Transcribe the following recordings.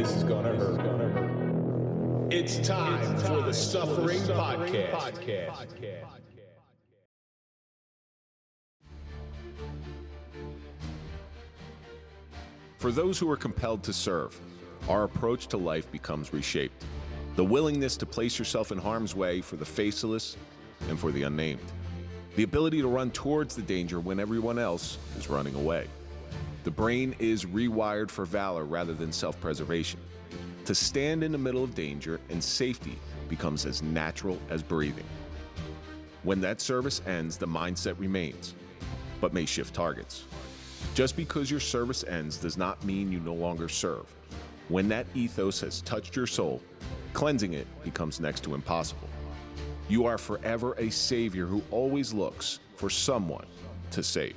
This is gonna hurt. It's time for the Suffering Podcast. For those who are compelled to serve, our approach to life becomes reshaped. The willingness to place yourself in harm's way for the faceless and for the unnamed. The ability to run towards the danger when everyone else is running away. The brain is rewired for valor rather than self-preservation. To stand in the middle of danger and safety becomes as natural as breathing. When that service ends, the mindset remains, but may shift targets. Just because your service ends does not mean you no longer serve. When that ethos has touched your soul, cleansing it becomes next to impossible. You are forever a savior who always looks for someone to save.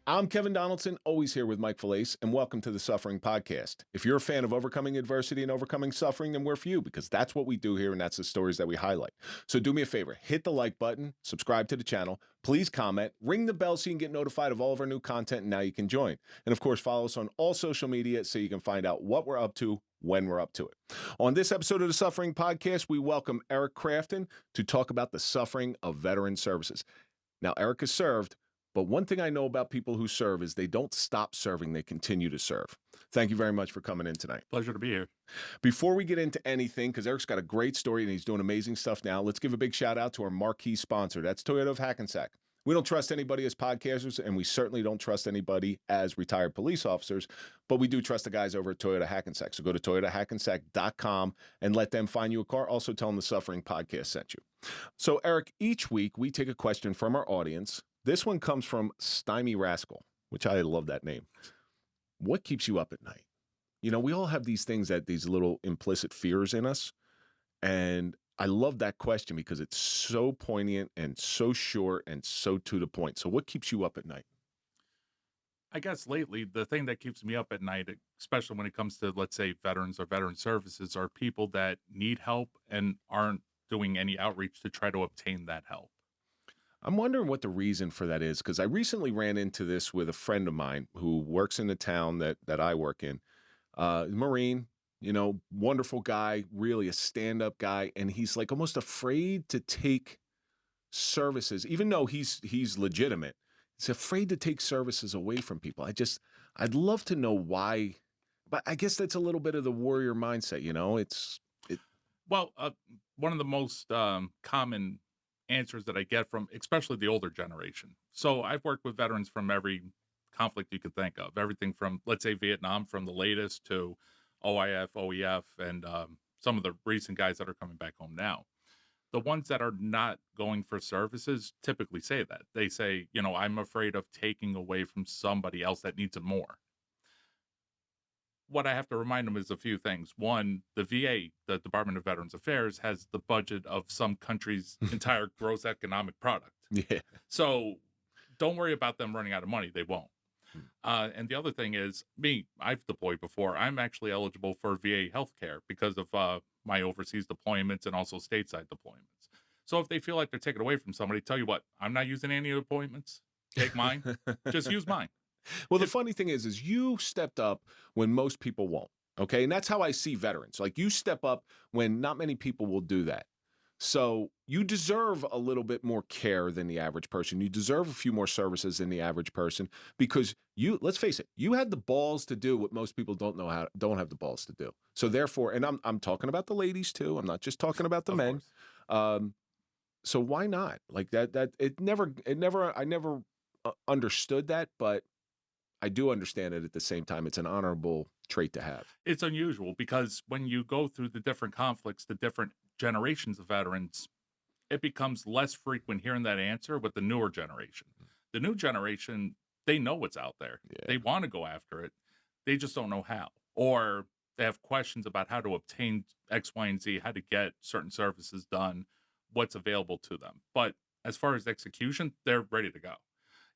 I'm Kevin Donaldson, always here with Mike Felice, and welcome to the Suffering Podcast. If you're a fan of overcoming adversity and overcoming suffering, then we're for you, because that's what we do here and that's the stories that we highlight. So do me a favor, hit the like button, subscribe to the channel, please comment, ring the bell so you can get notified of all of our new content, and now you can join. And of course, follow us on all social media so you can find out what we're up to when we're up to it. On this episode of the Suffering Podcast, we welcome Eric Crafton to talk about the suffering of veteran services. Now, Eric has served, but one thing I know about people who serve is they don't stop serving, they continue to serve. Thank you very much for coming in tonight. Pleasure to be here. Before we get into anything, because Eric's got a great story and he's doing amazing stuff now, let's give a big shout out to our marquee sponsor. That's Toyota of Hackensack. We don't trust anybody as podcasters, and we certainly don't trust anybody as retired police officers, but we do trust the guys over at Toyota Hackensack. So go to toyotahackensack.com and let them find you a car. Also tell them the Suffering Podcast sent you. So Eric, each week we take a question from our audience. This one comes from Stymie Rascal, which I love that name. What keeps you up at night? You know, we all have these things, that these little implicit fears in us. And I love that question because it's so poignant and so short and so to the point. So what keeps you up at night? I guess lately, the thing that keeps me up at night, especially when it comes to, let's say, veterans or veteran services, are people that need help and aren't doing any outreach to try to obtain that help. I'm wondering what the reason for that is, because I recently ran into this with a friend of mine who works in the town that I work in. Marine, you know, wonderful guy, really a stand-up guy, and he's like almost afraid to take services, even though he's legitimate. He's afraid to take services away from people. I'd love to know why, but I guess that's a little bit of the warrior mindset, you know? Well, one of the most common answers that I get from especially the older generation. So I've worked with veterans from every conflict you could think of, everything from, let's say, Vietnam, from the latest to OIF, OEF, and some of the recent guys that are coming back home now. The ones that are not going for services typically say that. They say, you know, I'm afraid of taking away from somebody else that needs it more. What I have to remind them is a few things. One, the VA, the Department of Veterans Affairs, has the budget of some country's entire gross economic product. Yeah. So don't worry about them running out of money. They won't. And the other thing is, I've deployed before. I'm actually eligible for VA healthcare because of my overseas deployments and also stateside deployments. So if they feel like they're taken away from somebody, tell you what, I'm not using any of the appointments. Take mine. Just use mine. Well, the funny thing is you stepped up when most people won't, okay? And that's how I see veterans. Like, you step up when not many people will do that. So you deserve a little bit more care than the average person. You deserve a few more services than the average person because let's face it, you had the balls to do what most people don't have the balls to do. So therefore, and I'm talking about the ladies too. I'm not just talking about the men. So why not? Like I never understood that, but I do understand it at the same time. It's an honorable trait to have. It's unusual because when you go through the different conflicts, the different generations of veterans, it becomes less frequent hearing that answer with the newer generation. The new generation, they know what's out there. Yeah. They want to go after it. They just don't know how. Or they have questions about how to obtain X, Y, and Z, how to get certain services done, what's available to them. But as far as execution, they're ready to go.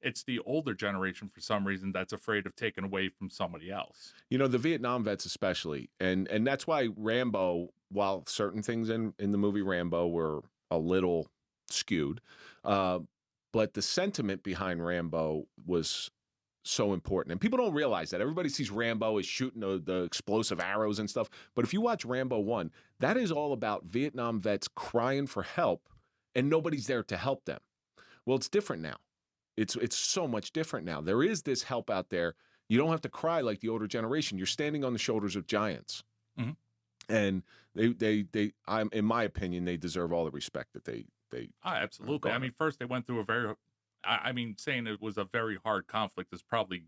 It's the older generation, for some reason, that's afraid of taking away from somebody else. You know, the Vietnam vets especially, and that's why Rambo, while certain things in the movie Rambo were a little skewed, but the sentiment behind Rambo was so important. And people don't realize that. Everybody sees Rambo as shooting the explosive arrows and stuff. But if you watch Rambo 1, that is all about Vietnam vets crying for help and nobody's there to help them. Well, it's different now. It's so much different now. There is this help out there. You don't have to cry like the older generation. You're standing on the shoulders of giants. Mm-hmm. And I'm in my opinion, they deserve all the respect that they absolutely. I mean, first they went through a very, I mean, saying it was a very hard conflict is probably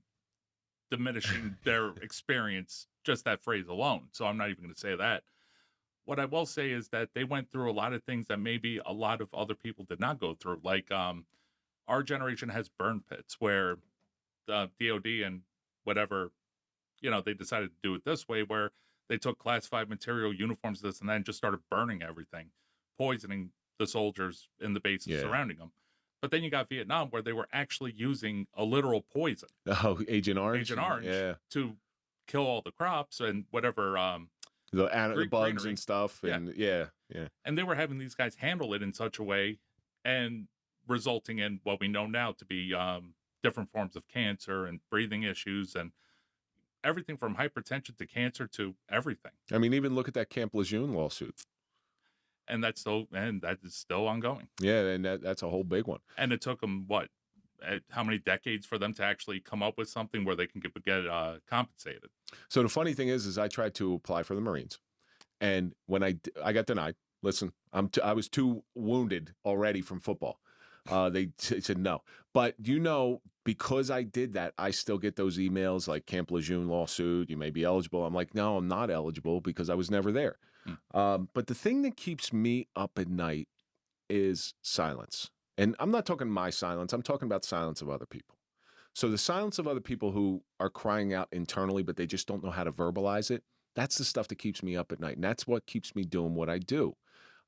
diminishing their experience, just that phrase alone. So I'm not even going to say that. What I will say is that they went through a lot of things that maybe a lot of other people did not go through. Like our generation has burn pits where the DOD and whatever, they decided to do it this way, where they took classified material, uniforms, this and that, and just started burning everything, poisoning the soldiers in the bases surrounding them. But then you got Vietnam, where they were actually using a literal poison. Oh, Agent Orange? Agent Orange, to kill all the crops and whatever. The bugs and stuff. And yeah. And they were having these guys handle it in such a way and resulting in what we know now to be different forms of cancer and breathing issues and everything from hypertension to cancer to everything. I mean, even look at that Camp Lejeune lawsuit. And that is still ongoing. Yeah, and that's a whole big one. And it took them, how many decades for them to actually come up with something where they can get compensated? So the funny thing is I tried to apply for the Marines, and when I got denied. Listen, I was too wounded already from football. They said no. But because I did that, I still get those emails like Camp Lejeune lawsuit, you may be eligible. I'm like, no, I'm not eligible because I was never there. But the thing that keeps me up at night is silence. And I'm not talking my silence. I'm talking about silence of other people. So the silence of other people who are crying out internally, but they just don't know how to verbalize it. That's the stuff that keeps me up at night. And that's what keeps me doing what I do.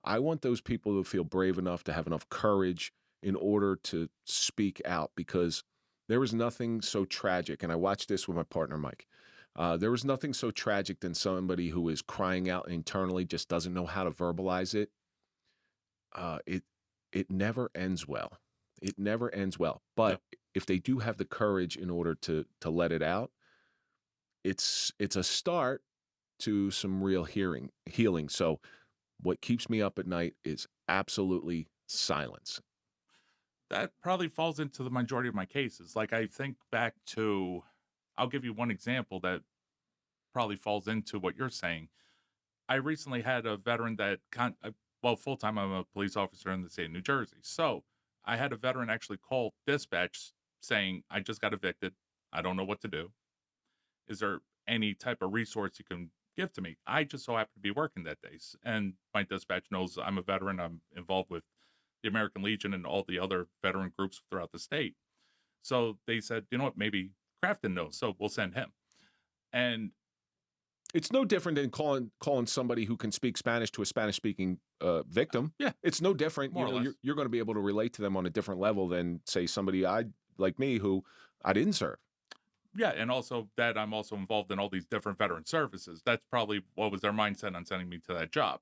I want those people to feel brave enough to have enough courage in order to speak out, because there was nothing so tragic. And I watched this with my partner, Mike. There was nothing so tragic than somebody who is crying out internally, just doesn't know how to verbalize it. It never ends well. It never ends well. But if they do have the courage in order to let it out, it's a start to some real healing. So what keeps me up at night is absolutely silence. That probably falls into the majority of my cases. Like, I think back to, I'll give you one example that probably falls into what you're saying. I recently had a veteran that, full-time, I'm a police officer in the state of New Jersey. So I had a veteran actually call dispatch saying, I just got evicted. I don't know what to do. Is there any type of resource you can give to me? I just so happen to be working that day. And my dispatch knows I'm a veteran. I'm involved with the American Legion and all the other veteran groups throughout the state. So they said, you know what, maybe Crafton knows, so we'll send him. And it's no different than calling somebody who can speak Spanish to a Spanish-speaking victim. Yeah. It's no different. More or less. You're going to be able to relate to them on a different level than, say, somebody like me who I didn't serve. Yeah, and also that I'm also involved in all these different veteran services. That's probably what was their mindset on sending me to that job.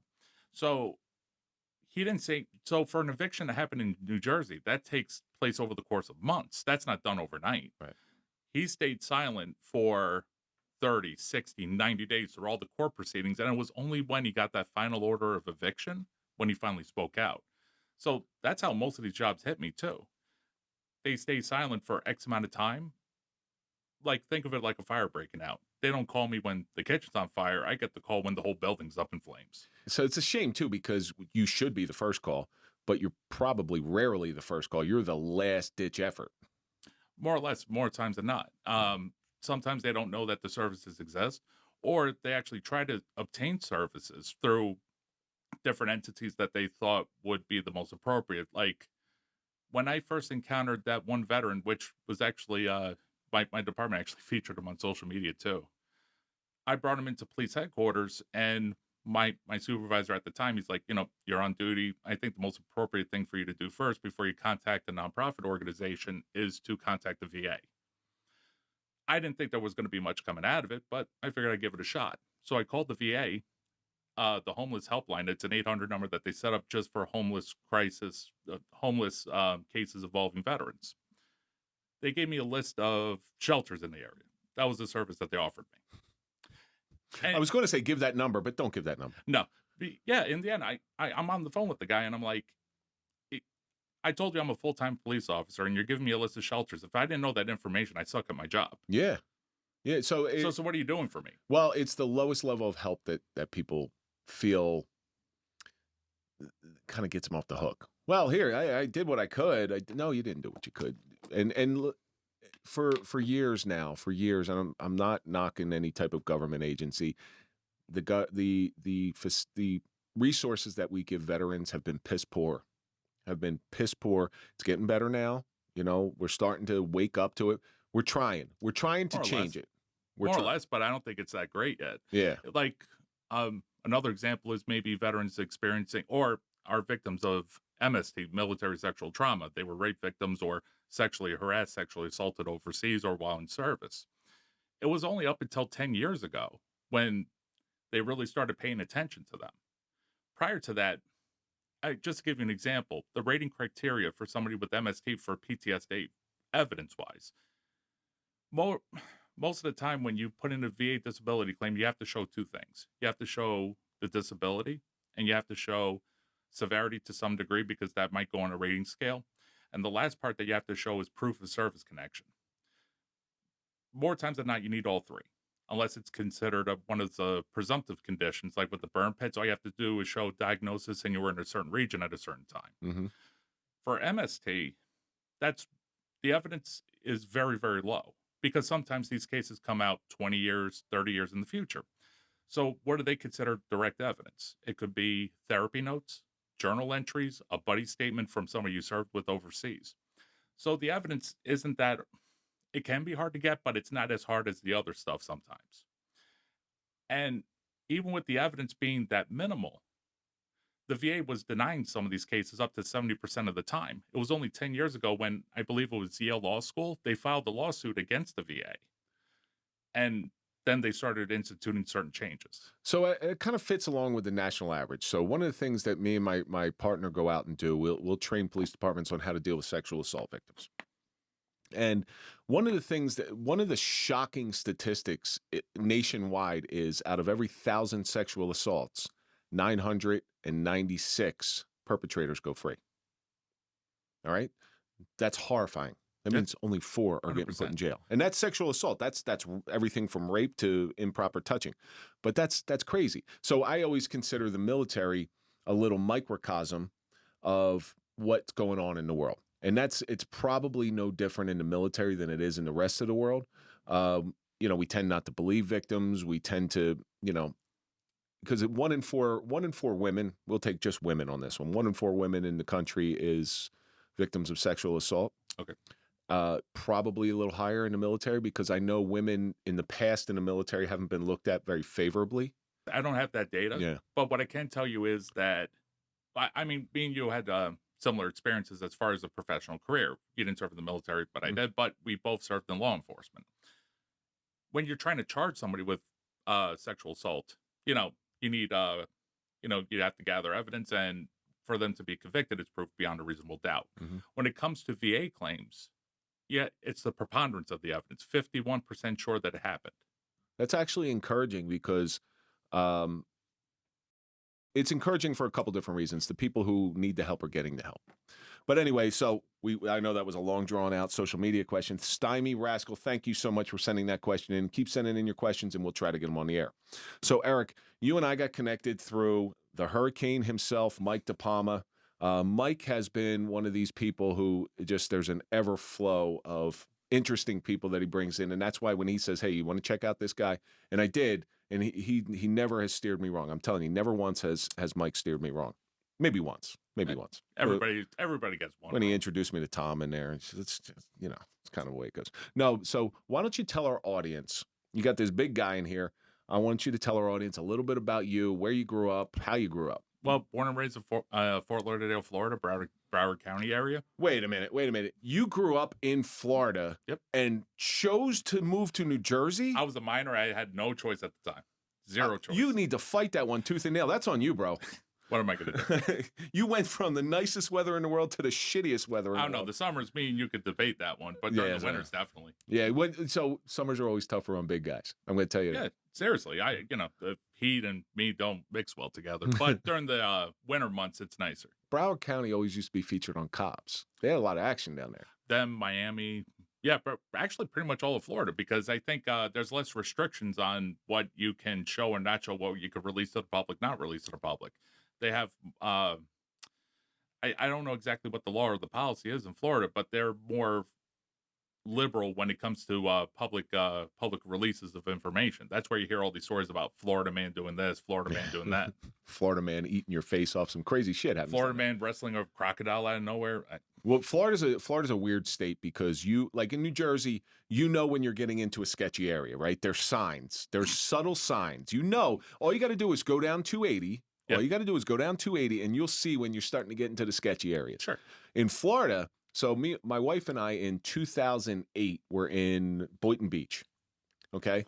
So he didn't say, so for an eviction to happen in New Jersey, that takes place over the course of months. That's not done overnight. Right. He stayed silent for 30, 60, 90 days through all the court proceedings. And it was only when he got that final order of eviction when he finally spoke out. So that's how most of these jobs hit me too. They stay silent for X amount of time. Like, think of it like a fire breaking out. They don't call me when the kitchen's on fire. I get the call when the whole building's up in flames. So it's a shame too, because you should be the first call, but you're probably rarely the first call. You're the last ditch effort. More or less, more times than not. Sometimes they don't know that the services exist, or they actually try to obtain services through different entities that they thought would be the most appropriate. Like, when I first encountered that one veteran, which was actually my department actually featured him on social media too. I brought him into police headquarters, and my supervisor at the time, he's like, you're on duty. I think the most appropriate thing for you to do first before you contact a nonprofit organization is to contact the VA. I didn't think there was going to be much coming out of it, but I figured I'd give it a shot. So I called the VA, the homeless helpline. It's an 800 number that they set up just for homeless cases involving veterans. they gave me a list of shelters in the area. That was the service that they offered me. And I was going to say give that number, but don't give that number. no, yeah. In the end, I'm on the phone with the guy, and I'm like, I told you I'm a full-time police officer, and you're giving me a list of shelters. If I didn't know that information, I suck at my job. Yeah. Yeah. So what are you doing for me? well, it's the lowest level of help that people feel kind of gets them off the hook. Well, here, I did what I could. No, you didn't do what you could. And for years now, and I'm not knocking any type of government agency. The resources that we give veterans have been piss poor. It's getting better now. You know, we're starting to wake up to it. We're trying to change it. More or less, but I don't think it's that great yet. Yeah. Like, another example is maybe veterans experiencing or are victims of MST, military sexual trauma. They were rape victims or sexually harassed, sexually assaulted overseas or while in service. It was only up until 10 years ago when they really started paying attention to them. Prior to that, just to give you an example, the rating criteria for somebody with MST for PTSD, evidence-wise, most of the time when you put in a VA disability claim, you have to show two things. You have to show the disability, and you have to show severity to some degree because that might go on a rating scale. And the last part that you have to show is proof of service connection. More times than not, you need all three, unless it's considered one of the presumptive conditions, like with the burn pits. All you have to do is show diagnosis and you were in a certain region at a certain time. Mm-hmm. For MST, the evidence is very, very low because sometimes these cases come out 20 years, 30 years in the future. So what do they consider direct evidence? It could be therapy notes, journal entries, a buddy statement from somebody you served with overseas. So the evidence isn't that, it can be hard to get, but it's not as hard as the other stuff sometimes. And even with the evidence being that minimal, the VA was denying some of these cases up to 70% of the time. It was only 10 years ago when I believe it was Yale Law School, they filed a lawsuit against the VA. And then they started instituting certain changes. So it kind of fits along with the national average. So one of the things that me and my partner go out and do, we'll train police departments on how to deal with sexual assault victims. And one of the shocking statistics nationwide is out of every 1,000 sexual assaults, 996 perpetrators go free. All right? That's horrifying. That means only 4 are 100%. Getting put in jail. And that's sexual assault. That's everything from rape to improper touching. But that's crazy. So I always consider the military a little microcosm of what's going on in the world. And it's probably no different in the military than it is in the rest of the world. We tend not to believe victims. We tend to, because 1 in 4 women, we'll take just women on this one. 1 in 4 women in the country is victims of sexual assault. Okay. Probably a little higher in the military because I know women in the past in the military haven't been looked at very favorably. I don't have that data. Yeah. But what I can tell you is that, I mean, me and you had similar experiences as far as a professional career. You didn't serve in the military, but I did. But we both served in law enforcement. When you're trying to charge somebody with sexual assault, you need, you have to gather evidence, and for them to be convicted, it's proof beyond a reasonable doubt. Mm-hmm. When it comes to VA claims, it's the preponderance of the evidence. 51% sure that it happened. That's actually encouraging because it's encouraging for a couple different reasons. The people who need the help are getting the help. But anyway, so I know that was a long drawn out social media question. Stymie Rascal, thank you so much for sending that question in. Keep sending in your questions and we'll try to get them on the air. So Eric, you and I got connected through the Hurricane himself, Mike DePalma. Mike has been one of these people who there's an ever flow of interesting people that he brings in. And that's why when he says, hey, you want to check out this guy? And I did. And he never has steered me wrong. I'm telling you, never once has Mike steered me wrong. Maybe once. Everybody gets one. When he introduced me to Tom in there, it's just, it's kind of the way it goes. No, so why don't you tell our audience, you got this big guy in here. I want you to tell our audience a little bit about you, where you grew up, how you grew up. Well, born and raised in Fort Lauderdale, Florida, Broward County area. Wait a minute. You grew up in Florida. Yep. And chose to move to New Jersey? I was a minor. I had no choice at the time. Zero choice. You need to fight that one tooth and nail. That's on you, bro. What am I going to do? You went from the nicest weather in the world to the shittiest weather in I the don't know. world. The summers, me and you could debate that one, but during the winters, definitely. Yeah, so summers are always tougher on big guys. I'm going to tell you Yeah, that. seriously. The heat and me don't mix well together. But during the winter months, it's nicer. Broward County always used to be featured on Cops. They had a lot of action down there. Them, Miami. Yeah, but actually pretty much all of Florida, because I think there's less restrictions on what you can show or not show, what you could release to the public, not release to the public. They have, I don't know exactly what the law or the policy is in Florida, but they're more liberal when it comes to public releases of information. That's where you hear all these stories about Florida man doing this, Florida man doing that. Florida man eating your face off, some crazy shit happens. Florida man wrestling a crocodile out of nowhere. Well, Florida's a weird state because you, like in New Jersey, you know when you're getting into a sketchy area, right? There's signs. There's subtle signs. You know, all you got to do is go down 280. Yep. All you got to do is go down 280 and you'll see when you're starting to get into the sketchy areas. Sure. In Florida, so my wife and I in 2008 were in Boynton Beach. Okay?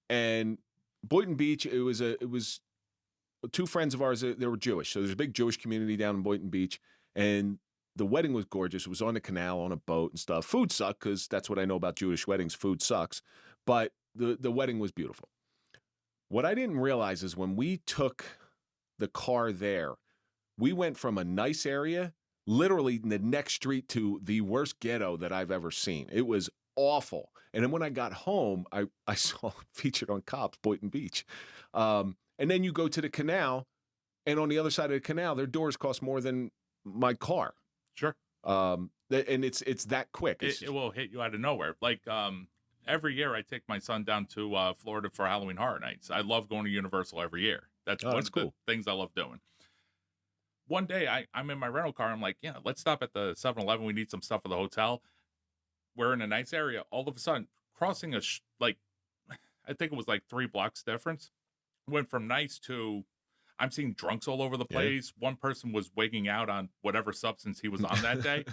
And Boynton Beach, it was two friends of ours, they were Jewish. So there's a big Jewish community down in Boynton Beach, and the wedding was gorgeous. It was on the canal, on a boat and stuff. Food sucked because that's what I know about Jewish weddings. Food sucks. But the wedding was beautiful. What I didn't realize is when we took the car there, we went from a nice area, literally the next street, to the worst ghetto that I've ever seen. It was awful. And then when I got home, I saw featured on Cops, Boynton Beach. And then you go to the canal, and on the other side of the canal, their doors cost more than my car. Sure. And it's that quick. It will hit you out of nowhere. Like every year I take my son down to Florida for Halloween Horror Nights. I love going to Universal every year. That's one of the things I love doing. One day I'm in my rental car. I'm like, yeah, let's stop at the 7-Eleven. We need some stuff for the hotel. We're in a nice area. All of a sudden, crossing I think it was like 3 blocks difference. Went from nice to, I'm seeing drunks all over the place. Yeah. One person was wigging out on whatever substance he was on that day.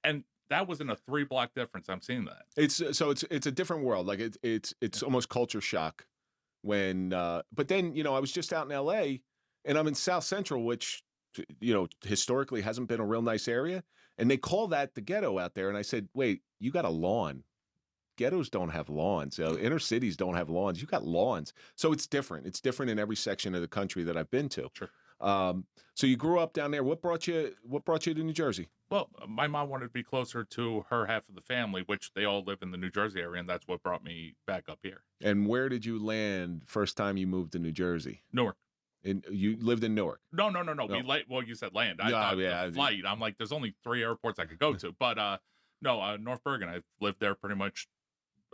And that was in a 3-block difference. I'm seeing that. It's a different world. Like it's almost culture shock when, but then, I was just out in LA and I'm in South Central, which, historically hasn't been a real nice area. And they call that the ghetto out there. And I said, wait, you got a lawn. Ghettos don't have lawns. Inner cities don't have lawns. You got lawns. So it's different. It's different in every section of the country that I've been to. Sure. So you grew up down there. What brought you to New Jersey? Well, my mom wanted to be closer to her half of the family, which they all live in the New Jersey area, and that's what brought me back up here. And where did you land first time you moved to New Jersey? Newark. And you lived in Newark? No. Well, you said land. I thought the flight. I'm like, there's only 3 airports I could go to. But no, North Bergen. I've lived there pretty much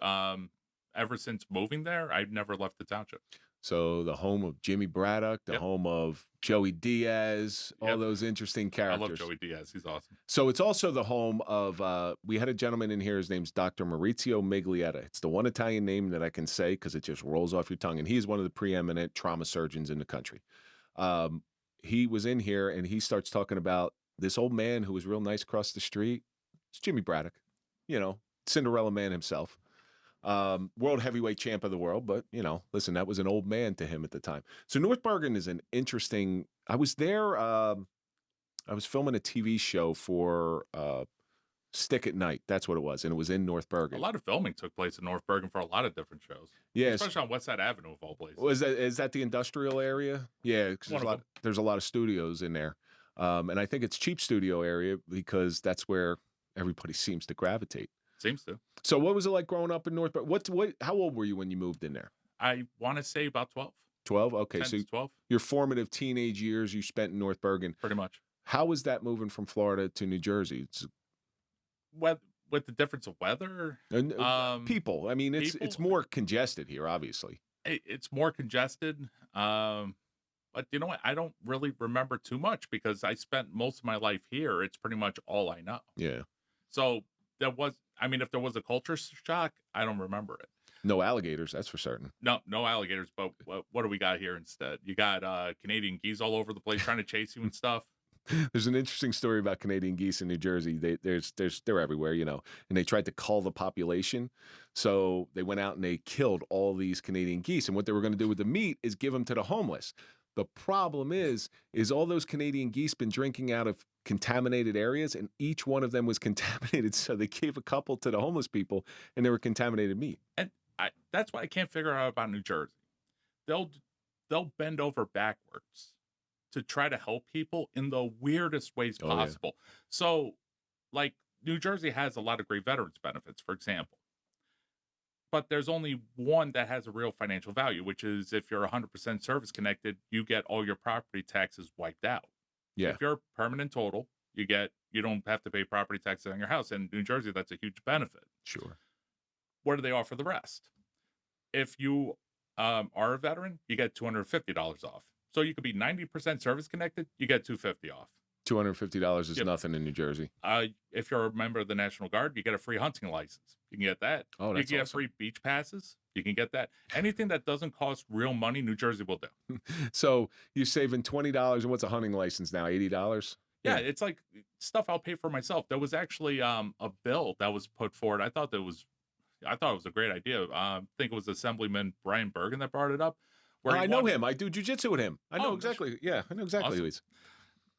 ever since moving there. I've never left the township. So the home of Jimmy Braddock, the home of Joey Diaz, all those interesting characters. I love Joey Diaz. He's awesome. So it's also the home of, we had a gentleman in here, his name's Dr. Maurizio Miglietta. It's the one Italian name that I can say because it just rolls off your tongue. And he's one of the preeminent trauma surgeons in the country. He was in here and he starts talking about this old man who was real nice across the street. It's Jimmy Braddock, Cinderella man himself. World heavyweight champ of the world, but listen, that was an old man to him at the time. So North Bergen is an interesting. I was there. I was filming a TV show for Stick at Night. That's what it was, and it was in North Bergen. A lot of filming took place in North Bergen for a lot of different shows. Yeah, especially on West Side Avenue of all places. Is that the industrial area? Yeah, because there's a lot of studios in there, and I think it's cheap studio area because that's where everybody seems to gravitate. Seems to. So what was it like growing up in North Bergen? How old were you when you moved in there? I want to say about 12. 12? Okay. 10 so to 12. Your formative teenage years you spent in North Bergen. Pretty much. How was that moving from Florida to New Jersey? With the difference of weather? People. I mean, it's more congested here, obviously. It's more congested. But you know what? I don't really remember too much because I spent most of my life here. It's pretty much all I know. Yeah. So if there was a culture shock, I don't remember it. No alligators, that's for certain. No alligators, but what do we got here instead? You got Canadian geese all over the place trying to chase you and stuff. There's an interesting story about Canadian geese in New Jersey. They're everywhere, and they tried to cull the population. So they went out and they killed all these Canadian geese. And what they were going to do with the meat is give them to the homeless. The problem is all those Canadian geese been drinking out of contaminated areas, and each one of them was contaminated. So they gave a couple to the homeless people, and they were contaminated meat. And that's what I can't figure out about New Jersey. They'll bend over backwards to try to help people in the weirdest ways possible. So, like, New Jersey has a lot of great veterans benefits, for example. But there's only one that has a real financial value, which is if you're 100% service connected, you get all your property taxes wiped out. Yeah. If you're permanent total, you don't have to pay property taxes on your house. In New Jersey, that's a huge benefit. Sure. What do they offer the rest? If you are a veteran, you get $250 off. So you could be 90% service connected, you get $250 off. $250 is nothing in New Jersey. If you're a member of the National Guard, you get a free hunting license. You can get that. Oh, that's You can awesome. get free beach passes. You can get that. Anything that doesn't cost real money, New Jersey will do. So you're saving $20, and what's a hunting license now? $80? Yeah, it's like stuff I'll pay for myself. There was actually a bill that was put forward. I thought it was a great idea. I think it was Assemblyman Brian Bergen that brought it up. I know him. I do jujitsu with him. I know Oh, exactly. Yeah, I know exactly who he is.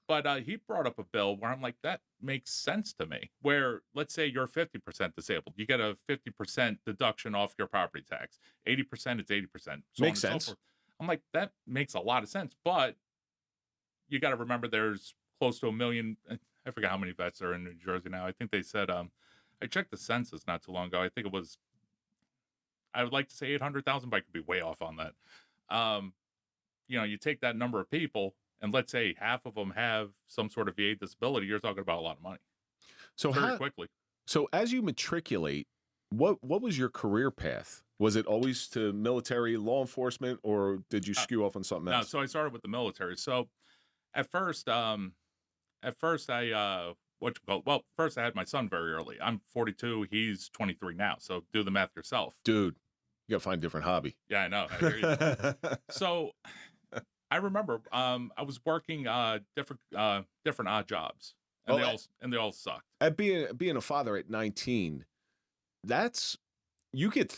But he brought up a bill where I'm like, that makes sense to me. Where, let's say you're 50% disabled. You get a 50% deduction off your property tax. 80% is 80%. So Makes sense. I'm like, that makes a lot of sense. But you got to remember there's close to 1 million. I forget how many vets are in New Jersey now. I think they said, I checked the census not too long ago. I think it was, I would like to say 800,000, but I could be way off on that. You take that number of people, and let's say half of them have some sort of VA disability, you're talking about a lot of money. So very quickly. So as you matriculate, what was your career path? Was it always to military, law enforcement, or did you skew off on something else? No, so I started with the military. So at first I first I had my son very early. I'm 42, he's 23 now. So do the math yourself. Dude, you gotta find a different hobby. Yeah, I know. I hear you. So I remember I was working different odd jobs, and they all sucked. At being a father at 19, that's you get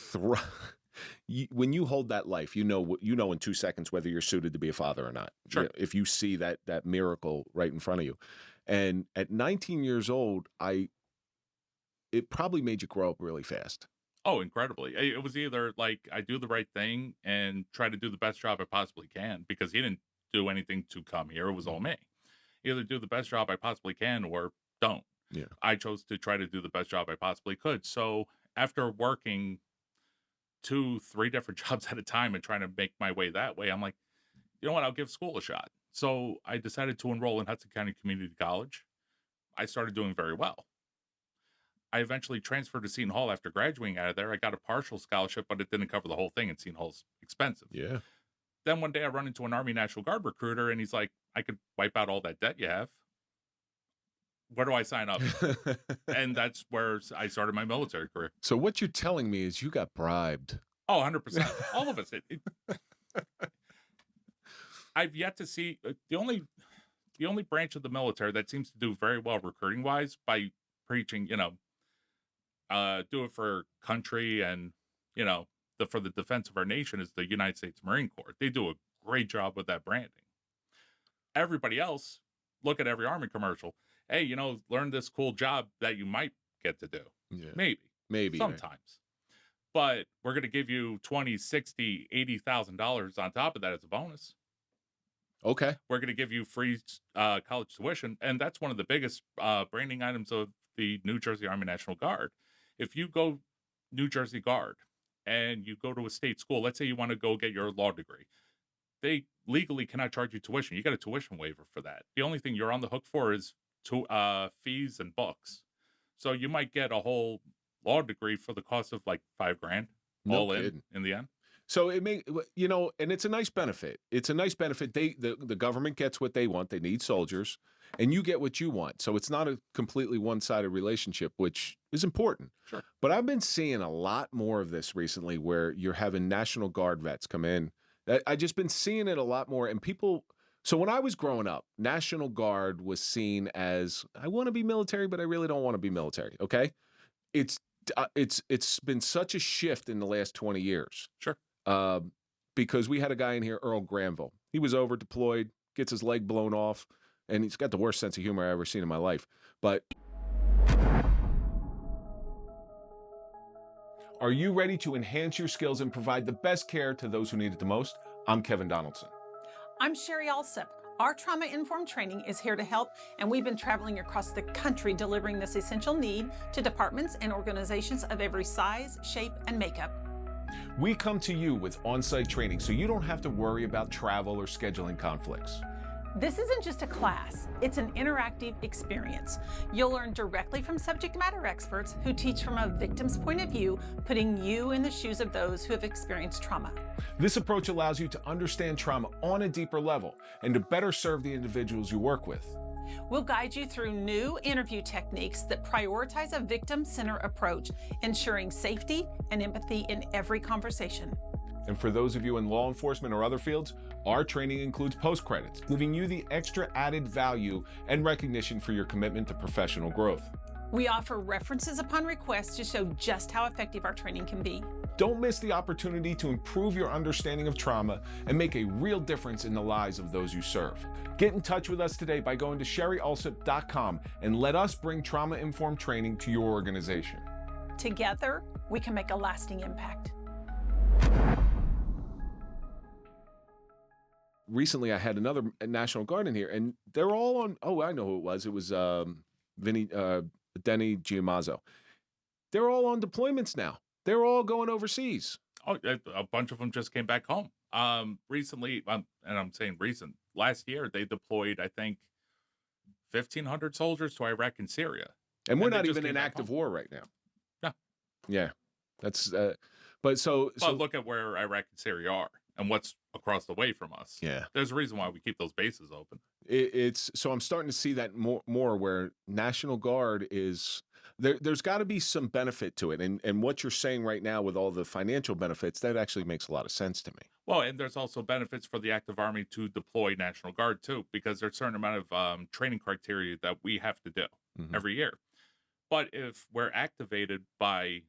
when you hold that life, you know in 2 seconds whether you're suited to be a father or not. Sure. If you see that miracle right in front of you. And at 19 years old, it probably made you grow up really fast. Oh, incredibly. It was either like I do the right thing and try to do the best job I possibly can, because he didn't do anything to come here. It was all me. Either do the best job I possibly can or don't. Yeah. I chose to try to do the best job I possibly could. So after working 2-3 different jobs at a time and trying to make my way that way, I'm like, you know what? I'll give school a shot. So I decided to enroll in Hudson County Community College. I started doing very well. I eventually transferred to Seton Hall after graduating out of there. I got a partial scholarship, but it didn't cover the whole thing, and Seton Hall's expensive. Yeah. Then one day I run into an Army National Guard recruiter, and he's like, I could wipe out all that debt you have. Where do I sign up? And that's where I started my military career. So what you're telling me is you got bribed. Oh, 100%. All of us. I've yet to see the only branch of the military that seems to do very well recruiting wise by preaching, do it for country and, for the defense of our nation is the United States Marine Corps. They do a great job with that branding. Everybody else, look at every Army commercial. Hey, learn this cool job that you might get to do. Yeah. Maybe. Sometimes. But we're going to give you $20,000, $60,000, $80,000 on top of that as a bonus. Okay. We're going to give you free college tuition. And that's one of the biggest branding items of the New Jersey Army National Guard. If you go New Jersey Guard and you go to a state school, let's say you want to go get your law degree, they legally cannot charge you tuition. You got a tuition waiver for that. The only thing you're on the hook for is fees and books. So you might get a whole law degree for the cost of like $5,000 all in the end. So it may, and it's a nice benefit. It's a nice benefit. The government gets what they want. They need soldiers, and you get what you want. So it's not a completely one-sided relationship, which is important. Sure. But I've been seeing a lot more of this recently, where you're having National Guard vets come in. I just been seeing it a lot more, and people. So when I was growing up, National Guard was seen as, I want to be military, but I really don't want to be military. Okay, it's been such a shift in the last 20 years. Sure. because we had a guy in here, Earl Granville. He was over deployed, gets his leg blown off, and he's got the worst sense of humor I've ever seen in my life. But are you ready to enhance your skills and provide the best care to those who need it the most? I'm Kevin Donaldson. I'm Sherry Alsop. Our trauma-informed training is here to help, and we've been traveling across the country delivering this essential need to departments and organizations of every size, shape, and makeup. We come to you with on-site training so you don't have to worry about travel or scheduling conflicts. This isn't just a class, it's an interactive experience. You'll learn directly from subject matter experts who teach from a victim's point of view, putting you in the shoes of those who have experienced trauma. This approach allows you to understand trauma on a deeper level and to better serve the individuals you work with. We'll guide you through new interview techniques that prioritize a victim-centered approach, ensuring safety and empathy in every conversation. And for those of you in law enforcement or other fields, our training includes post-credits, giving you the extra added value and recognition for your commitment to professional growth. We offer references upon request to show just how effective our training can be. Don't miss the opportunity to improve your understanding of trauma and make a real difference in the lives of those you serve. Get in touch with us today by going to sherryalsop.com and let us bring trauma-informed training to your organization. Together, we can make a lasting impact. Recently, I had another National Guard in here, and they're all on. Oh, I know who it was. It was Denny Giamazzo. They're all on deployments now. They're all going overseas. Oh, a bunch of them just came back home. Recently, and I'm saying recent, last year they deployed, I think, 1,500 soldiers to Iraq and Syria. And we're not even in active war right now. Yeah. Yeah. That's, but look at where Iraq and Syria are and what's across the way from us. Yeah. There's a reason why we keep those bases open. So I'm starting to see that more where National Guard is, there's got to be some benefit to it. And what you're saying right now with all the financial benefits, that actually makes a lot of sense to me. Well, and there's also benefits for the active Army to deploy National Guard too, because there's a certain amount of training criteria that we have to do every year. But if we're activated by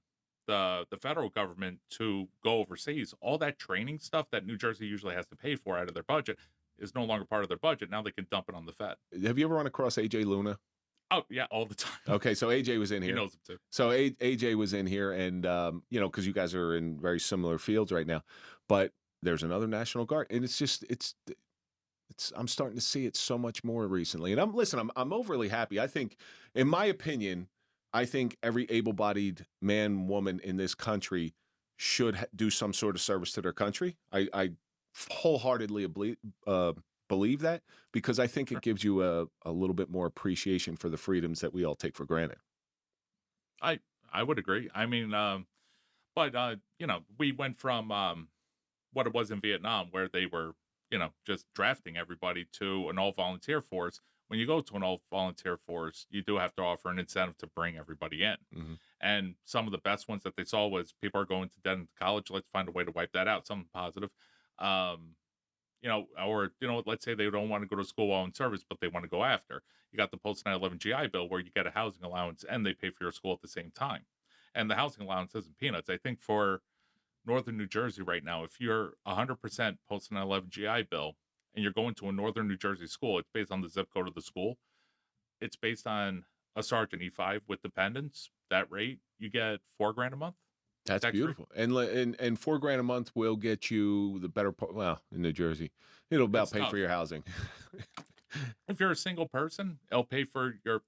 the federal government to go overseas, all that training stuff that New Jersey usually has to pay for out of their budget is no longer part of their budget. Now they can dump it on the Fed. Have you ever run across AJ Luna? Oh, yeah, all the time. Okay, so AJ was in here. He knows him too. So AJ was in here, and, because you guys are in very similar fields right now. But there's another National Guard, and I'm starting to see it so much more recently. And I'm overly happy. I think, in my opinion, every able-bodied man, woman in this country should do some sort of service to their country. I wholeheartedly believe that, because I think it gives you a little bit more appreciation for the freedoms that we all take for granted. I would agree. I mean, but we went from what it was in Vietnam, where they were, just drafting everybody, to an all-volunteer force. When you go to an all-volunteer force, you do have to offer an incentive to bring everybody in. Mm-hmm. And some of the best ones that they saw was people are going to dead into college. Let's find a way to wipe that out, something positive. Let's say they don't want to go to school while in service, but they want to go after. You got the post 9/11 GI Bill, where you get a housing allowance and they pay for your school at the same time. And the housing allowance isn't peanuts. I think for northern New Jersey right now, if you're 100% post 9/11 GI Bill and you're going to a northern New Jersey school, it's based on the zip code of the school. It's based on a Sergeant E5 with dependents. That rate, you get $4,000 a month. That's beautiful. And $4,000 a month will get you the better part. Well, in New Jersey, it'll about pay for your housing. If you're a single person, it'll pay for your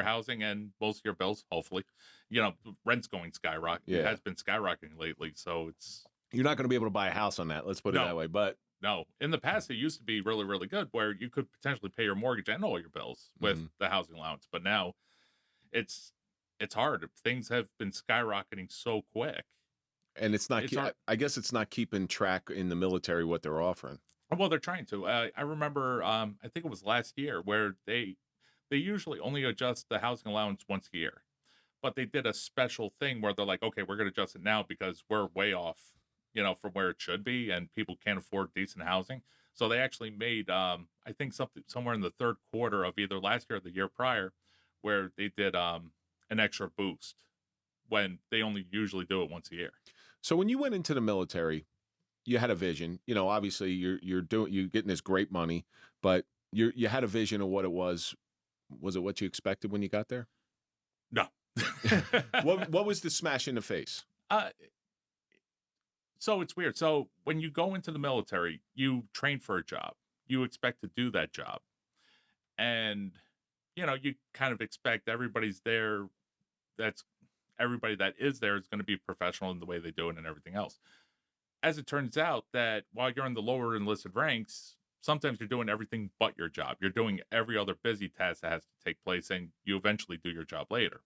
housing and most of your bills. Hopefully, rent's going skyrocket. Yeah. It has been skyrocketing lately, so you're not going to be able to buy a house on that. Let's put it that way. But no, in the past, it used to be really, really good, where you could potentially pay your mortgage and all your bills with the housing allowance. But now, it's hard. Things have been skyrocketing so quick. And it's not, I guess it's not keeping track in the military what they're offering. Well, they're trying to. I remember, I think it was last year, where they usually only adjust the housing allowance once a year. But they did a special thing where they're like, okay, we're going to adjust it now because we're way off, from where it should be, and people can't afford decent housing. So they actually made, I think somewhere in the third quarter of either last year or the year prior, where they did an extra boost when they only usually do it once a year. So when you went into the military, you had a vision. You know, obviously you're getting this great money, but you had a vision of what it was. Was it what you expected when you got there? No. What was the smash in the face? So it's weird. So when you go into the military, you train for a job. You expect to do that job. And, you know, you kind of expect everybody's there. Everybody that is there is going to be professional in the way they do it and everything else. As it turns out that while you're in the lower enlisted ranks, sometimes you're doing everything but your job. You're doing every other busy task that has to take place, and you eventually do your job later.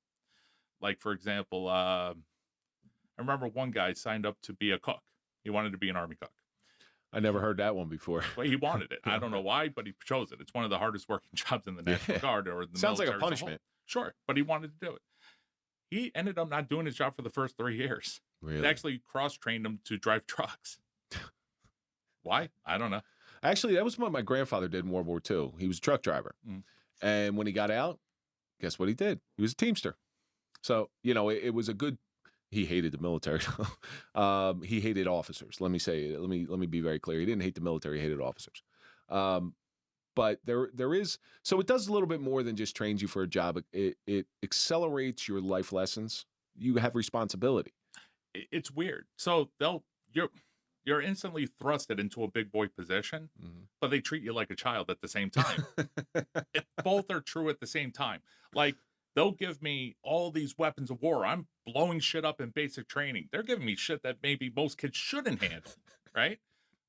Like, for example, I remember one guy signed up to be a cook. He wanted to be an Army cook. I never heard that one before. Well, he wanted it. I don't know why, but he chose it. It's one of the hardest working jobs in the National Guard or the Sounds like a military as punishment. whole. Sure, but he wanted to do it. He ended up not doing his job for the first 3 years. Really? They actually cross-trained him to drive trucks. Why? I don't know. Actually, that was what my grandfather did in World War II. He was a truck driver. Mm. And when he got out, guess what he did? He was a Teamster. So, you know, it was a good, he hated the military. He hated officers. Let me be very clear. He didn't hate the military, he hated officers. But there is, so it does a little bit more than just trains you for a job. It accelerates your life lessons. You have responsibility. It's weird. So you're instantly thrusted into a big boy position, but they treat you like a child at the same time. Both are true at the same time. Like, they'll give me all these weapons of war. I'm blowing shit up in basic training. They're giving me shit that maybe most kids shouldn't handle, right?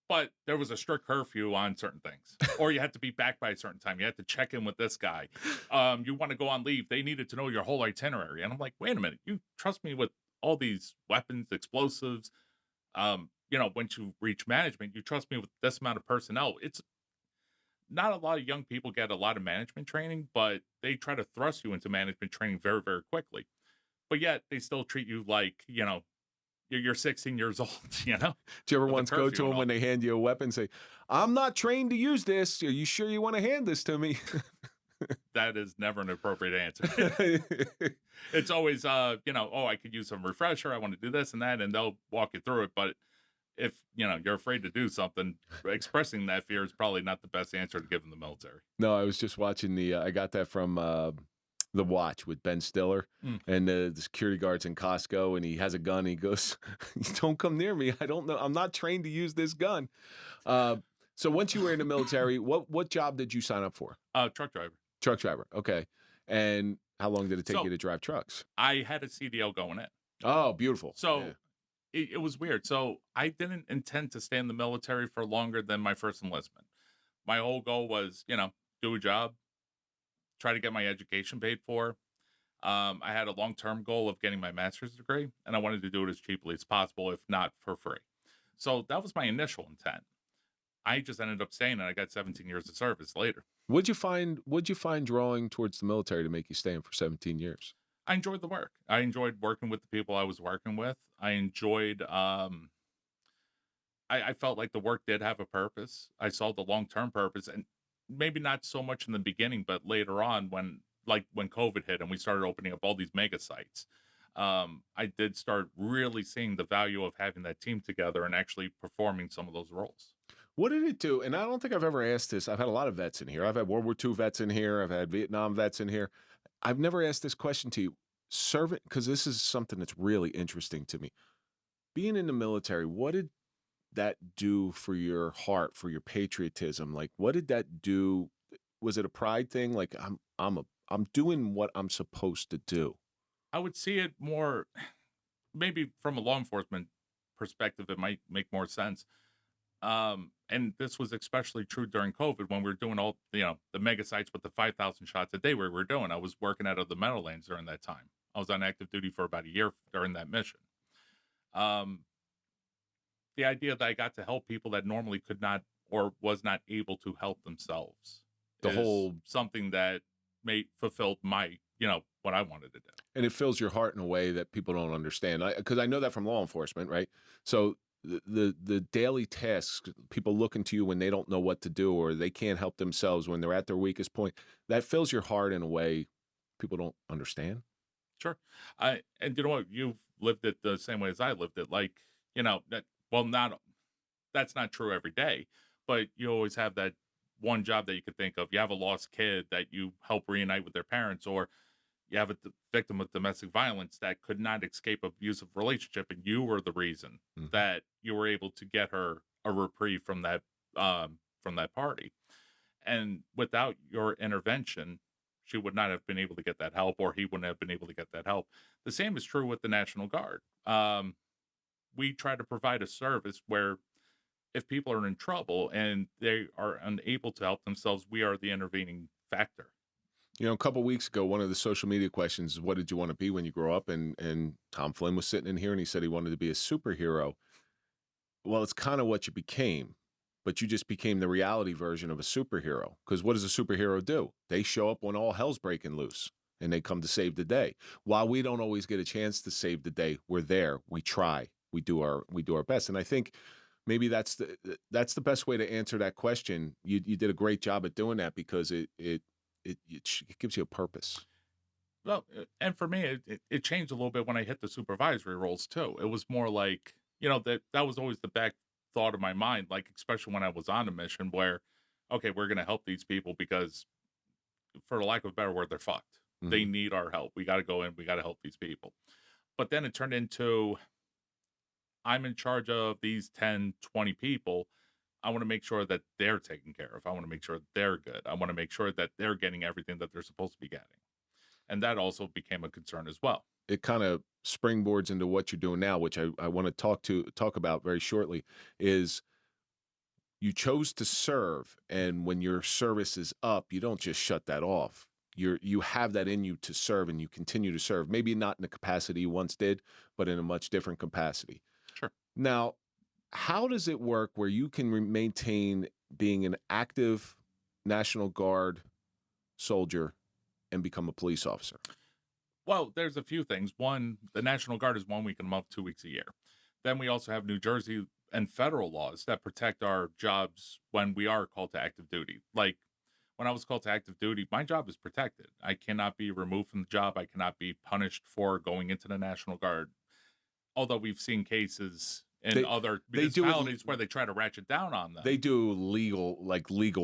But there was a strict curfew on certain things, or you had to be back by a certain time. You had to check in with this guy. You want to go on leave. They needed to know your whole itinerary. And I'm like, wait a minute, you trust me with all these weapons, explosives. You know, once you reach management, you trust me with this amount of personnel. It's not a lot of young people get a lot of management training, but they try to thrust you into management training very, very quickly. But yet they still treat you like, you know, you're 16 years old, you know? Do you ever once go to them when they hand you a weapon and say, I'm not trained to use this. Are you sure you want to hand this to me? That is never an appropriate answer. It's always, you know, oh, I could use some refresher. I want to do this and that, and they'll walk you through it. But if, you know, you're afraid to do something, expressing that fear is probably not the best answer to give in the military. No, I was just watching I got that from The Watch with Ben Stiller and the security guards in Costco, and he has a gun. And he goes, don't come near me. I don't know. I'm not trained to use this gun. So once you were in the military, what job did you sign up for? Truck driver. Truck driver. Okay. And how long did it take you to drive trucks? I had a CDL going in. Oh, beautiful. So it was weird. So I didn't intend to stay in the military for longer than my first enlistment. My whole goal was, you know, do a job, try to get my education paid for. I had a long-term goal of getting my master's degree, and I wanted to do it as cheaply as possible, if not for free. So that was my initial intent. I just ended up staying, and I got 17 years of service later. What'd you find drawing towards the military to make you stay in for 17 years? I enjoyed the work. I enjoyed working with the people I was working with. I enjoyed, I felt like the work did have a purpose. I saw the long-term purpose, and maybe not so much in the beginning, but later on when COVID hit and we started opening up all these mega sites, I did start really seeing the value of having that team together and actually performing some of those roles. What did it do? And I don't think I've ever asked this. I've had a lot of vets in here. I've had World War II vets in here. I've had Vietnam vets in here. I've never asked this question to you. Serving, because this is something that's really interesting to me. Being in the military, what did that do for your heart, for your patriotism? Like, what did that do? Was it a pride thing? Like, I'm doing what I'm supposed to do. I would see it more, maybe from a law enforcement perspective, it might make more sense. And this was especially true during COVID when we were doing all, you know, the mega sites with the 5,000 shots a day we were doing. I was working out of the Meadowlands during that time. I was on active duty for about a year during that mission. The idea that I got to help people that normally could not or was not able to help themselves. The whole something that fulfilled my, you know, what I wanted to do. And it fills your heart in a way that people don't understand. Because I know that from law enforcement, right? So the daily tasks, people looking to you when they don't know what to do or they can't help themselves when they're at their weakest point, that fills your heart in a way people don't understand. Sure. And you know what? You've lived it the same way as I lived it. Like, you know, that, well, not that's not true every day, but you always have that one job that you could think of. You have a lost kid that you help reunite with their parents, or you have a victim of domestic violence that could not escape abusive relationship, and you were the reason that you were able to get her a reprieve from that party. And without your intervention, she would not have been able to get that help, or he wouldn't have been able to get that help. The same is true with the National Guard. We try to provide a service where if people are in trouble and they are unable to help themselves, we are the intervening factor. You know, a couple of weeks ago, one of the social media questions is, what did you want to be when you grow up? And Tom Flynn was sitting in here and he said he wanted to be a superhero. Well, it's kind of what you became, but you just became the reality version of a superhero. Because what does a superhero do? They show up when all hell's breaking loose and they come to save the day. While we don't always get a chance to save the day, we're there. We try. We do our best. And I think maybe that's the best way to answer that question. You did a great job at doing that, because it gives you a purpose. Well, and for me, it changed a little bit when I hit the supervisory roles too. It was more like, that was always the back thought of my mind, like, especially when I was on a mission where, okay, we're going to help these people because, for the lack of a better word, they're fucked. Mm-hmm. They need our help. We got to go in. We got to help these people. But then it turned into, I'm in charge of these 10, 20 people. I want to make sure that they're taken care of. I want to make sure they're good. I want to make sure that they're getting everything that they're supposed to be getting. And that also became a concern as well. It kind of springboards into what you're doing now, which I want to talk about very shortly, is you chose to serve. And when your service is up, you don't just shut that off. You have that in you to serve, and you continue to serve. Maybe not in the capacity you once did, but in a much different capacity. Sure. Now, how does it work where you can maintain being an active National Guard soldier and become a police officer? Well, there's a few things. One, the National Guard is 1 week in a month, 2 weeks a year. Then we also have New Jersey and federal laws that protect our jobs when we are called to active duty. Like, when I was called to active duty, my job is protected. I cannot be removed from the job. I cannot be punished for going into the National Guard. Although we've seen cases in other municipalities where they try to ratchet down on them. They do legal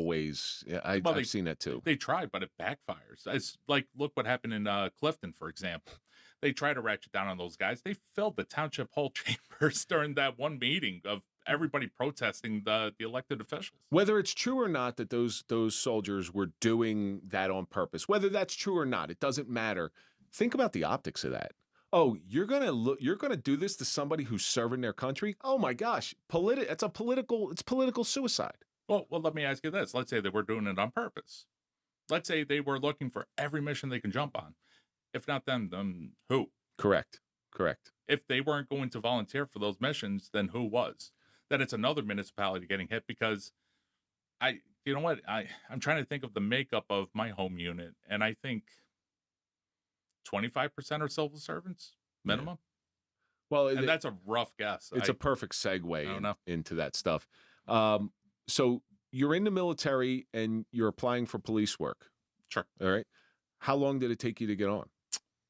ways. Yeah, I've seen that too. They try, but it backfires. It's like, look what happened in Clifton, for example. They try to ratchet down on those guys. They filled the township hall chambers during that one meeting of everybody protesting the elected officials. Whether it's true or not that those soldiers were doing that on purpose, whether that's true or not, it doesn't matter. Think about the optics of that. Oh, you're gonna do this to somebody who's serving their country? Oh my gosh, it's political suicide. Well, let me ask you this. Let's say they were doing it on purpose. Let's say they were looking for every mission they can jump on. If not them, then who? Correct. If they weren't going to volunteer for those missions, then who was? Then it's another municipality getting hit, because I'm trying to think of the makeup of my home unit, and I think 25% are civil servants minimum. Yeah. Well, that's a rough guess. It's a perfect segue into that stuff. So you're in the military and you're applying for police work. Sure. All right. How long did it take you to get on?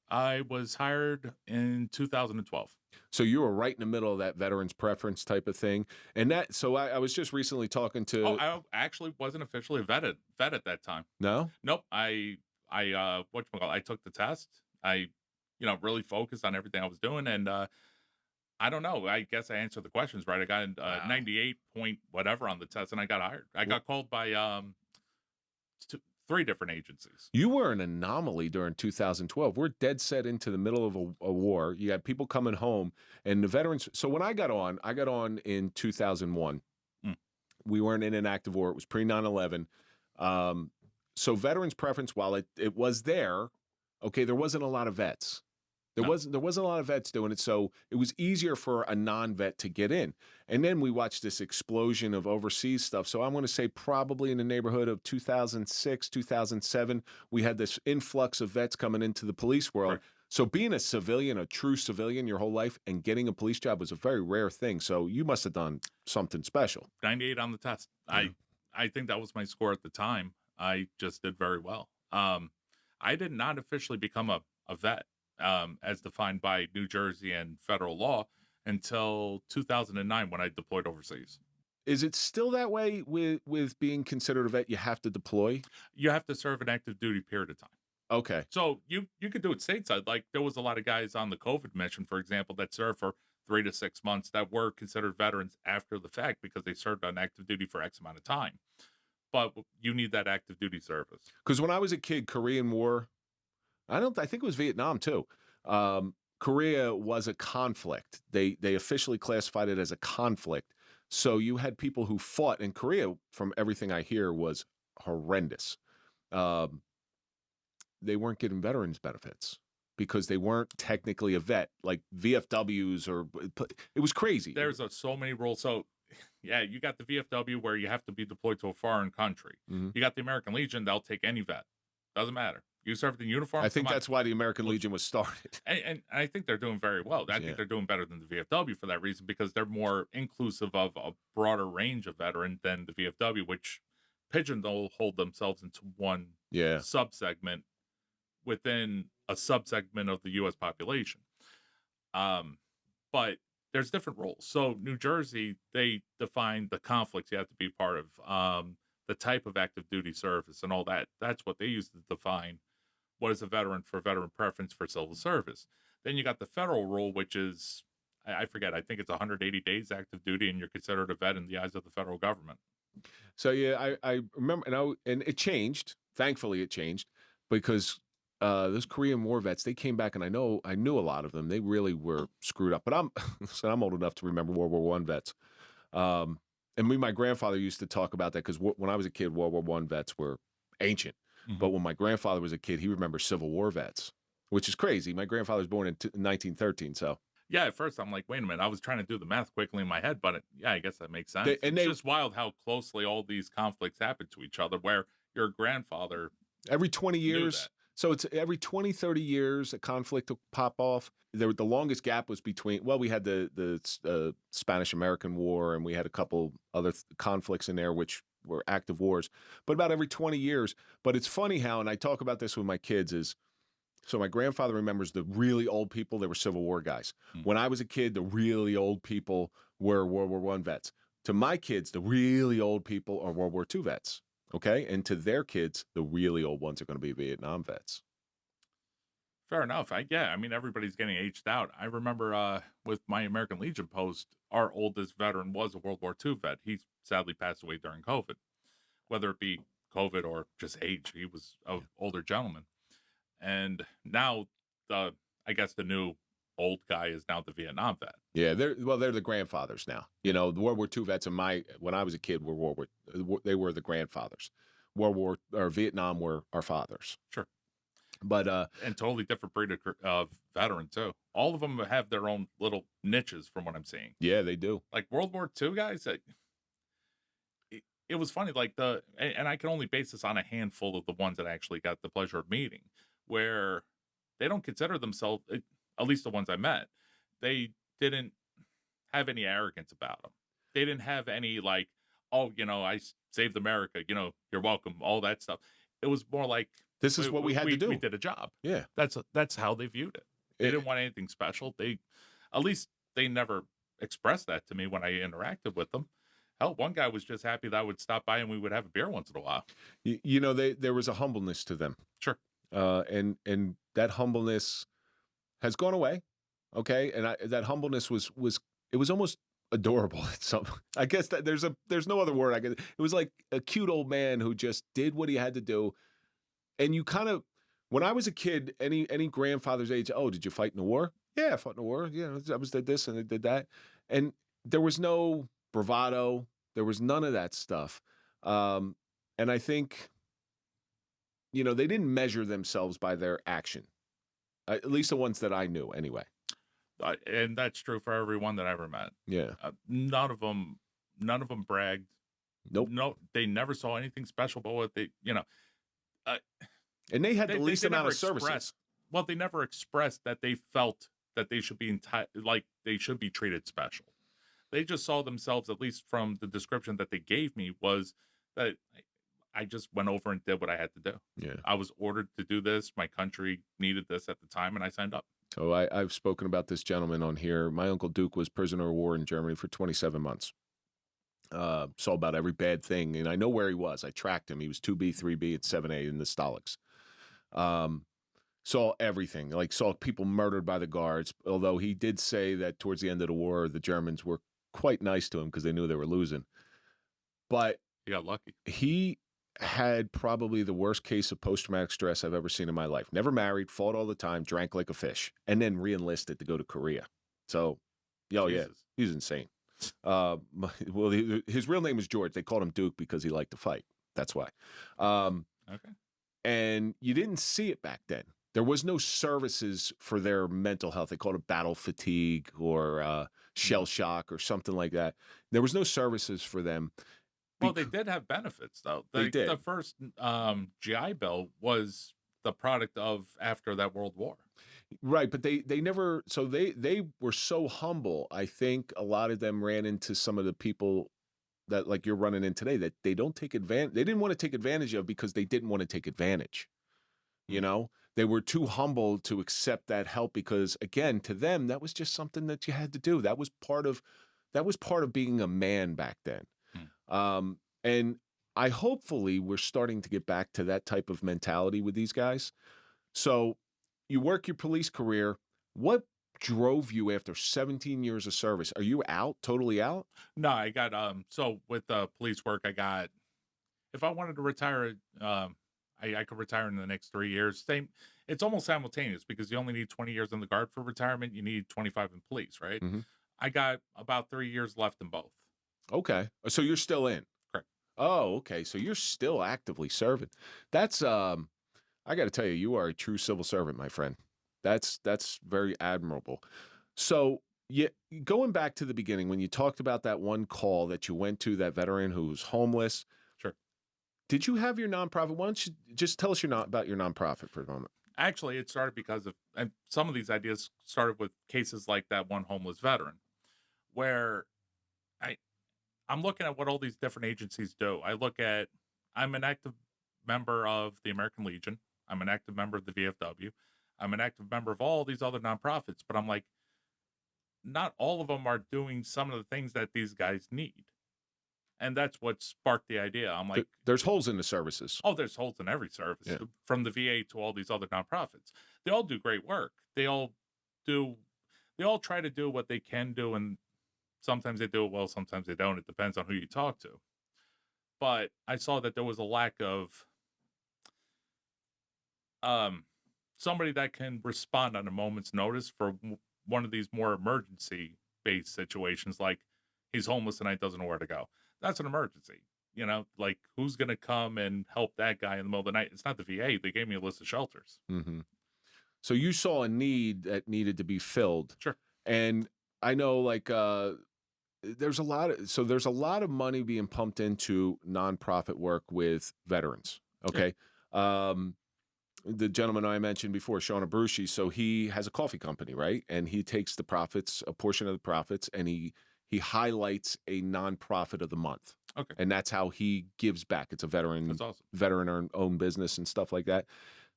I was hired in 2012. So you were right in the middle of that veterans preference type of thing. And I was just recently talking to... Oh, I actually wasn't officially vet at that time. No? Nope. I took the test. I, really focused on everything I was doing. And I don't know. I guess I answered the questions right. I got 98 point whatever on the test, and I got hired. I got called by 3 different agencies. You were an anomaly during 2012. We're dead set into the middle of a war. You had people coming home, and the veterans. So when I got on in 2001. We weren't in an active war. It was pre 9/11. So veterans preference, while it was there, okay, there wasn't a lot of vets. There wasn't a lot of vets doing it, so it was easier for a non-vet to get in. And then we watched this explosion of overseas stuff. So I'm going to say probably in the neighborhood of 2006, 2007, we had this influx of vets coming into the police world. Right. So being a civilian, a true civilian your whole life, and getting a police job was a very rare thing. So you must have done something special. 98 on the test. Yeah. I think that was my score at the time. I just did very well. I did not officially become a vet. As defined by New Jersey and federal law until 2009 when I deployed overseas. Is it still that way with being considered a vet? You have to deploy? You have to serve an active duty period of time. Okay. So you could do it stateside. Like there was a lot of guys on the COVID mission, for example, that served for 3 to 6 months that were considered veterans after the fact because they served on active duty for X amount of time. But you need that active duty service. Because when I was a kid, Korean War, I think it was Vietnam too. Korea was a conflict. They officially classified it as a conflict. So you had people who fought in Korea, from everything I hear, was horrendous. They weren't getting veterans benefits because they weren't technically a vet, like VFWs, or it was crazy. There's so many rules. So yeah, you got the VFW where you have to be deployed to a foreign country. Mm-hmm. You got the American Legion, they'll take any vet. Doesn't matter. You served in uniform. I think that's why the American Legion was started. And I think they're doing very well. I think they're doing better than the VFW for that reason, because they're more inclusive of a broader range of veteran than the VFW, which pigeonhole themselves into one subsegment within a subsegment of the U.S. population. But there's different rules. So New Jersey, they define the conflicts you have to be part of, the type of active duty service and all that. That's what they use to define what is a veteran for veteran preference for civil service. Then you got the federal rule, which is, I forget, I think it's 180 days active duty, and you're considered a vet in the eyes of the federal government. So yeah, I remember, and it changed. Thankfully, it changed because those Korean War vets, they came back, and I knew a lot of them. They really were screwed up. But I'm old enough to remember World War I vets. And my grandfather used to talk about that because when I was a kid, World War I vets were ancient. Mm-hmm. But when my grandfather was a kid, he remembers Civil War vets, which is crazy. My grandfather was born in 1913, so. Yeah, at first I'm like, wait a minute. I was trying to do the math quickly in my head, but I guess that makes sense. It's just wild how closely all these conflicts happen to each other, where your grandfather every 20 years. So it's every 20, 30 years, a conflict will pop off. The longest gap was between, we had the Spanish-American War, and we had a couple other conflicts in there, which were active wars, but about every 20 years. But it's funny how, and I talk about this with my kids, so my grandfather remembers the really old people. They were Civil War guys. Mm-hmm. When I was a kid, the really old people were World War I vets. To my kids, the really old people are World War II vets. Okay. And to their kids, the really old ones are going to be Vietnam vets. Fair enough. I mean, everybody's getting aged out. I remember with my American Legion post, our oldest veteran was a World War II vet. He sadly passed away during COVID, whether it be COVID or just age. He was an older gentleman. And now I guess the new old guy is now the Vietnam vet. Yeah, they're the grandfathers now. You know, the World War II vets when I was a kid they were the grandfathers. Vietnam were our fathers. Sure. But and totally different breed of veteran too. All of them have their own little niches, from what I'm seeing. Yeah, they do. Like World War II guys, it was funny. Like and I can only base this on a handful of the ones that I actually got the pleasure of meeting, where they don't consider themselves, at least the ones I met, they didn't have any arrogance about them. They didn't have any like, oh, I saved America, you're welcome, all that stuff. It was more like, this is what we had to do. We did a job. Yeah. That's how they viewed it. They didn't want anything special. At least they never expressed that to me when I interacted with them. Hell, one guy was just happy that I would stop by and we would have a beer once in a while. There was a humbleness to them. Sure. And that humbleness has gone away. Okay. And that humbleness was almost adorable. I guess that there's no other word. It was like a cute old man who just did what he had to do. And you kind of, when I was a kid, any grandfather's age, oh, did you fight in the war? Yeah, I fought in the war. Yeah, I did this and I did that. And there was no bravado. There was none of that stuff. And I think, they didn't measure themselves by their action. At least the ones that I knew anyway. And that's true for everyone that I ever met. Yeah. None of them bragged. Nope. No, they never saw anything special about what they, and they had the least amount of services. Well, they never expressed that they felt that they should be they should be treated special. They just saw themselves, at least from the description that they gave me, was that I just went over and did what I had to do. Yeah. I was ordered to do this. My country needed this at the time, and I signed up. So I've spoken about this gentleman on here. My Uncle Duke was prisoner of war in Germany for 27 months. Saw about every bad thing, and I know where he was. I tracked him. He was 2B, 3B, and 7A in the Staliks. Saw everything, like saw people murdered by the guards, although he did say that towards the end of the war, the Germans were quite nice to him because they knew they were losing. But He got lucky. he had probably the worst case of post-traumatic stress I've ever seen in my life. Never married, fought all the time, drank like a fish, and then re-enlisted to go to Korea. So, yeah, he's insane. Well, his real name is George. They called him Duke because he liked to fight. That's why. Okay. And you didn't see it back then. There was no services for their mental health. They called it battle fatigue or shell shock or something like that. There was no services for them. Well, they did have benefits, though. They did. The first GI Bill was the product of after that World War. Right, but they never. So they were so humble. I think a lot of them ran into some of the people that like you're running in today that they don't take advantage. They didn't want to take advantage of because they didn't want to take advantage. You know, they were too humble to accept that help because, again, to them that was just something that you had to do. That was part of being a man back then. And I hopefully we're starting to get back to that type of mentality with these guys. So you work your police career. What drove you after 17 years of service? Are you out, totally out? No, I got so with police work, I got, if I wanted to retire, I could retire in the next 3 years. It's almost simultaneous because you only need 20 years in the Guard for retirement. You need 25 in police, right? Mm-hmm. I got about 3 years left in both. Okay. So you're still in? Correct. Oh, okay. So you're still actively serving. That's, I got to tell you, you are a true civil servant, my friend. That's very admirable. So going back to the beginning, when you talked about that one call that you went to, that veteran who was homeless. Sure. Did you have your nonprofit? Why don't you just tell us about your nonprofit for a moment? Actually, it started because of, and some of these ideas started with cases like that one homeless veteran, where I'm looking at what all these different agencies do. I'm an active member of the American Legion. I'm an active member of the VFW. I'm an active member of all these other nonprofits, but I'm like, not all of them are doing some of the things that these guys need. And that's what sparked the idea. I'm like, there's holes in the services. Oh, there's holes in every service, from the VA to all these other nonprofits. They all do great work. They all try to do what they can do, and sometimes they do it well, sometimes they don't. It depends on who you talk to. But I saw that there was a lack of somebody that can respond on a moment's notice for one of these more emergency-based situations, like he's homeless tonight, doesn't know where to go. That's an emergency. You know, like who's going to come and help that guy in the middle of the night? It's not the VA. They gave me a list of shelters. Mm-hmm. So you saw a need that needed to be filled. Sure. And I know, like, there's a lot of money being pumped into nonprofit work with veterans. Okay. Yeah. The gentleman I mentioned before, Sean Abruzzi, so he has a coffee company, right? And he takes the profits, a portion of the profits, and he highlights a nonprofit of the month. Okay. And that's how he gives back. It's a That's awesome. veteran-owned business and stuff like that.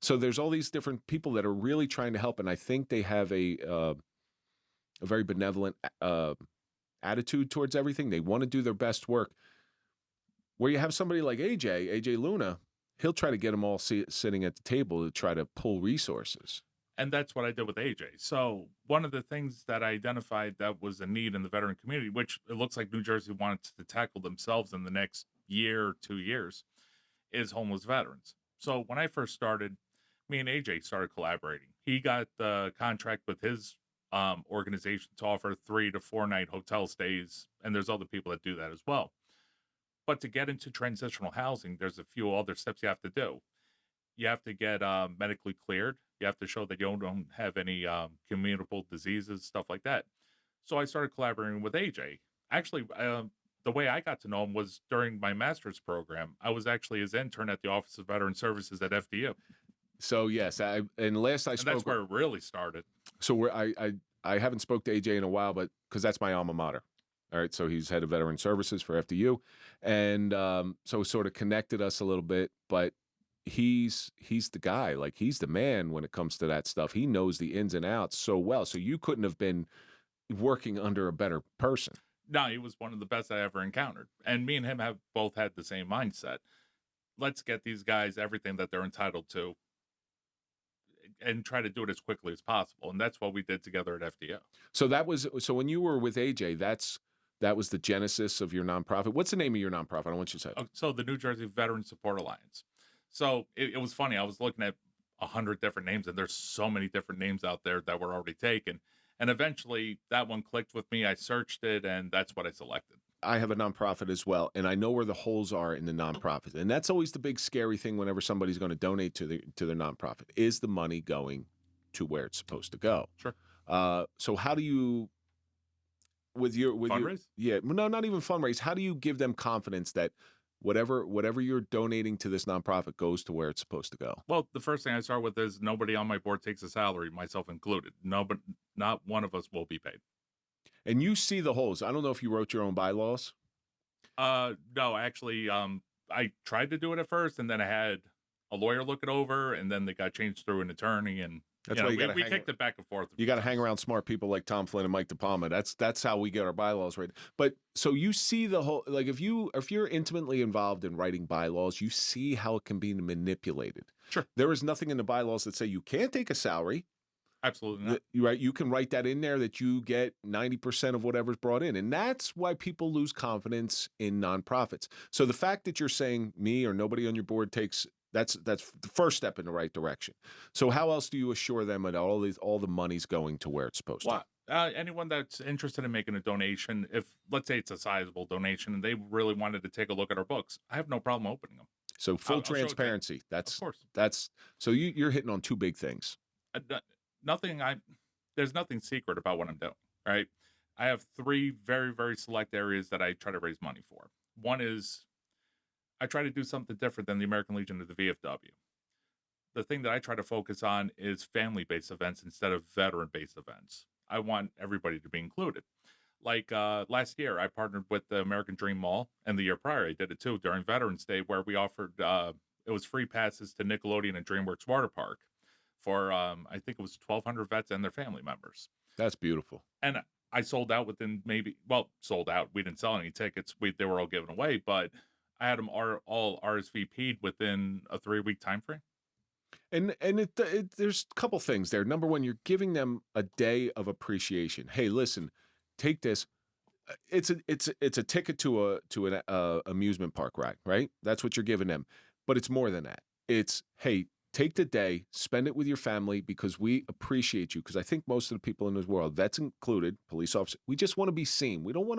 So there's all these different people that are really trying to help, and I think they have a very benevolent attitude towards everything. They want to do their best work. Where you have somebody like AJ Luna, he'll try to get them all sitting at the table to try to pull resources. And that's what I did with AJ. So one of the things that I identified that was a need in the veteran community, which it looks like New Jersey wanted to tackle themselves in the next year, 2 years, is homeless veterans. So when I first started, me and AJ started collaborating. He got the contract with his organization to offer 3 to 4 night hotel stays, and there's other people that do that as well. But to get into transitional housing, there's a few other steps you have to do. You have to get medically cleared. You have to show that you don't have any communicable diseases, stuff like that. So I started collaborating with AJ. Actually, the way I got to know him was during my master's program. I was actually his intern at the Office of Veteran Services at FDU. So yes, spoke. That's where it really started. So I haven't spoke to AJ in a while, but because that's my alma mater. All right, so he's head of Veteran Services for FDU, and so it sort of connected us a little bit. But he's the guy, like he's the man when it comes to that stuff. He knows the ins and outs so well. So you couldn't have been working under a better person. No, he was one of the best I ever encountered. And me and him have both had the same mindset. Let's get these guys everything that they're entitled to and try to do it as quickly as possible. And that's what we did together at FDO. So when you were with AJ, that was the genesis of your nonprofit. What's the name of your nonprofit? I want you to say. So the New Jersey Veteran Support Alliance. So it was funny. I was looking at 100 different names, and there's so many different names out there that were already taken. And eventually that one clicked with me. I searched it, and that's what I selected. I have a nonprofit as well, and I know where the holes are in the nonprofit. And that's always the big scary thing whenever somebody's going to donate to their nonprofit. Is the money going to where it's supposed to go? Sure. So how do you, with fundraise? No, not even fundraise. How do you give them confidence that whatever you're donating to this nonprofit goes to where it's supposed to go? Well, the first thing I start with is nobody on my board takes a salary, myself included. No, but not one of us will be paid. And you see the holes. I don't know if you wrote your own bylaws. No, actually, I tried to do it at first, and then I had a lawyer look it over, and then they got changed through an attorney, and that's why we kicked it back and forth. You got to hang around smart people like Tom Flynn and Mike DePalma. That's how we get our bylaws right. But so you see the whole, like if you're intimately involved in writing bylaws, you see how it can be manipulated. Sure. There is nothing in the bylaws that say you can't take a salary. Absolutely not. Right. You can write that in there that you get 90% of whatever's brought in. And that's why people lose confidence in nonprofits. So the fact that you're saying me or nobody on your board takes, that's the first step in the right direction. So how else do you assure them that all the money's going to where it's supposed to? Anyone that's interested in making a donation, if let's say it's a sizable donation and they really wanted to take a look at our books, I have no problem opening them. So full transparency. Of course. So you're hitting on two big things. There's nothing secret about what I'm doing, right? I have three very, very select areas that I try to raise money for. One is I try to do something different than the American Legion of the VFW. The thing that I try to focus on is family-based events instead of veteran-based events. I want everybody to be included. Like last year, I partnered with the American Dream Mall, and the year prior, I did it too during Veterans Day, where we offered it was free passes to Nickelodeon and DreamWorks Water Park for I think it was 1,200 vets and their family members. That's beautiful. And I sold out within sold out. We didn't sell any tickets. They were all given away, but I had them all RSVP'd within a 3-week time frame. And there's a couple things there. Number one, you're giving them a day of appreciation. Hey, listen, take this. It's a ticket to an amusement park ride, right? That's what you're giving them. But it's more than that. It's, hey, take the day, spend it with your family because we appreciate you. Because I think most of the people in this world, vets included, police officers, we just want to be seen. We don't want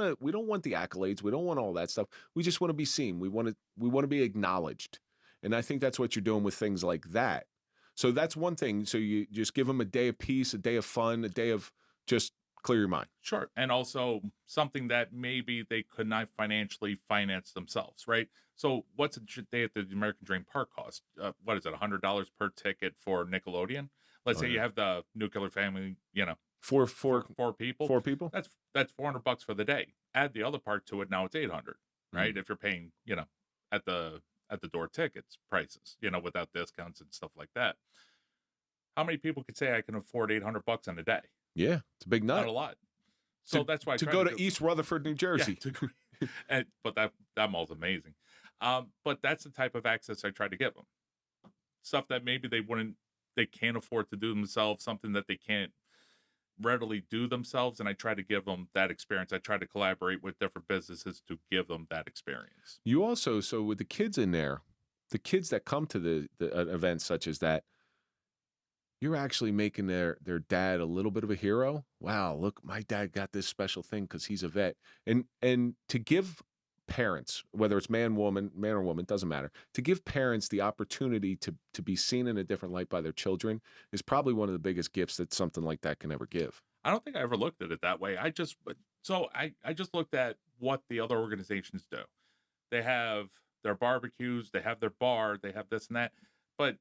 the accolades. We don't want all that stuff. We just want to be seen. We want to be acknowledged. And I think that's what you're doing with things like that. So that's one thing. So you just give them a day of peace, a day of fun, a day of just clear your mind. Sure. And also something that maybe they could not financially finance themselves, right? So what's a day at the American Dream Park cost? What is it, $100 per ticket for Nickelodeon? Let's say you have the nuclear family, Four people. 4 people? That's $400 for the day. Add the other part to it, now it's $800, right? If you're paying, at the door tickets prices, without discounts and stuff like that. How many people could say I can afford $800 in a day? Yeah, it's a big nut. Not a lot. So that's why I to go to East Rutherford, New Jersey. Yeah, but that mall's amazing. But that's the type of access I try to give them. Stuff that maybe they can't afford to do themselves, something that they can't readily do themselves, and I try to give them that experience. I try to collaborate with different businesses to give them that experience. You also, so with the kids in there, the kids that come to the events such as that, you're actually making their dad a little bit of a hero. Wow, look, my dad got this special thing because he's a vet. And to give parents, whether it's man or woman, doesn't matter, to give parents the opportunity to be seen in a different light by their children is probably one of the biggest gifts that something like that can ever give. I don't think I ever looked at it that way. I just looked at what the other organizations do. They have their barbecues, they have their bar, they have this and that. But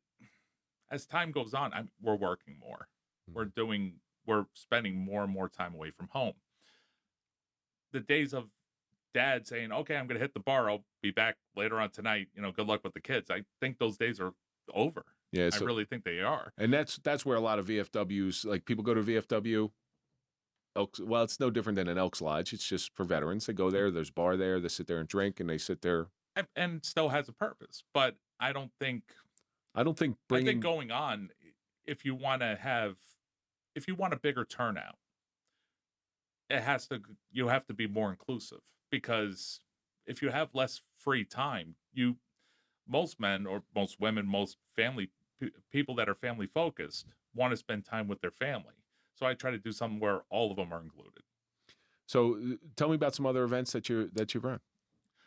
as time goes on, we're working more. We're spending more and more time away from home. The days of dad saying, okay, I'm going to hit the bar. I'll be back later on tonight. Good luck with the kids. I think those days are over. Yeah, I really think they are. And that's where a lot of VFWs, like people go to VFW, Elks. Well, it's no different than an Elks Lodge. It's just for veterans. They go there. There's a bar there. They sit there and drink, and they sit there. And still has a purpose. But I don't think. I don't think I think bringing. going on, if you want a bigger turnout, you have to be more inclusive, because if you have less free time, most men or most women, most people that are family focused want to spend time with their family. So I try to do something where all of them are included. So tell me about some other events that you've run.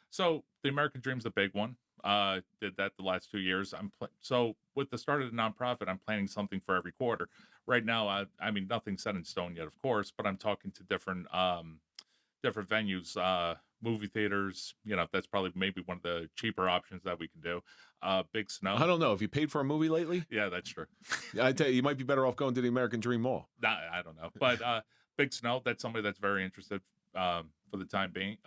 So the American Dream's a big one. Did that the last 2 years. So with the start of the nonprofit, I'm planning something for every quarter. Right now, I mean, nothing's set in stone yet, of course, but I'm talking to different venues, movie theaters. That's probably maybe one of the cheaper options that we can do. Big Snow. I don't know. Have you paid for a movie lately? Yeah, that's true. I tell you, you might be better off going to the American Dream Mall. Nah, I don't know, but Big Snow. That's somebody that's very interested for the time being.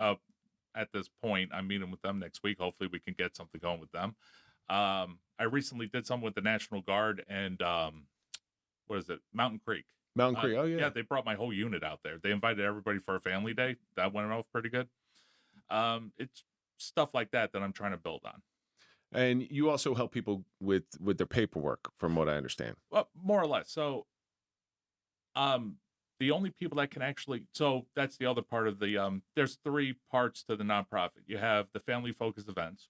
At this point, I'm meeting with them next week. Hopefully, we can get something going with them. I recently did something with the National Guard and what is it, Mountain Creek. Mountain Creek. Oh yeah. Yeah, they brought my whole unit out there. They invited everybody for a family day. That went off pretty good. It's stuff like that I'm trying to build on. And you also help people with their paperwork, from what I understand. Well, more or less. So, the only people that can actually, so that's the other part of the, there's 3 parts to the nonprofit. You have the family focused events.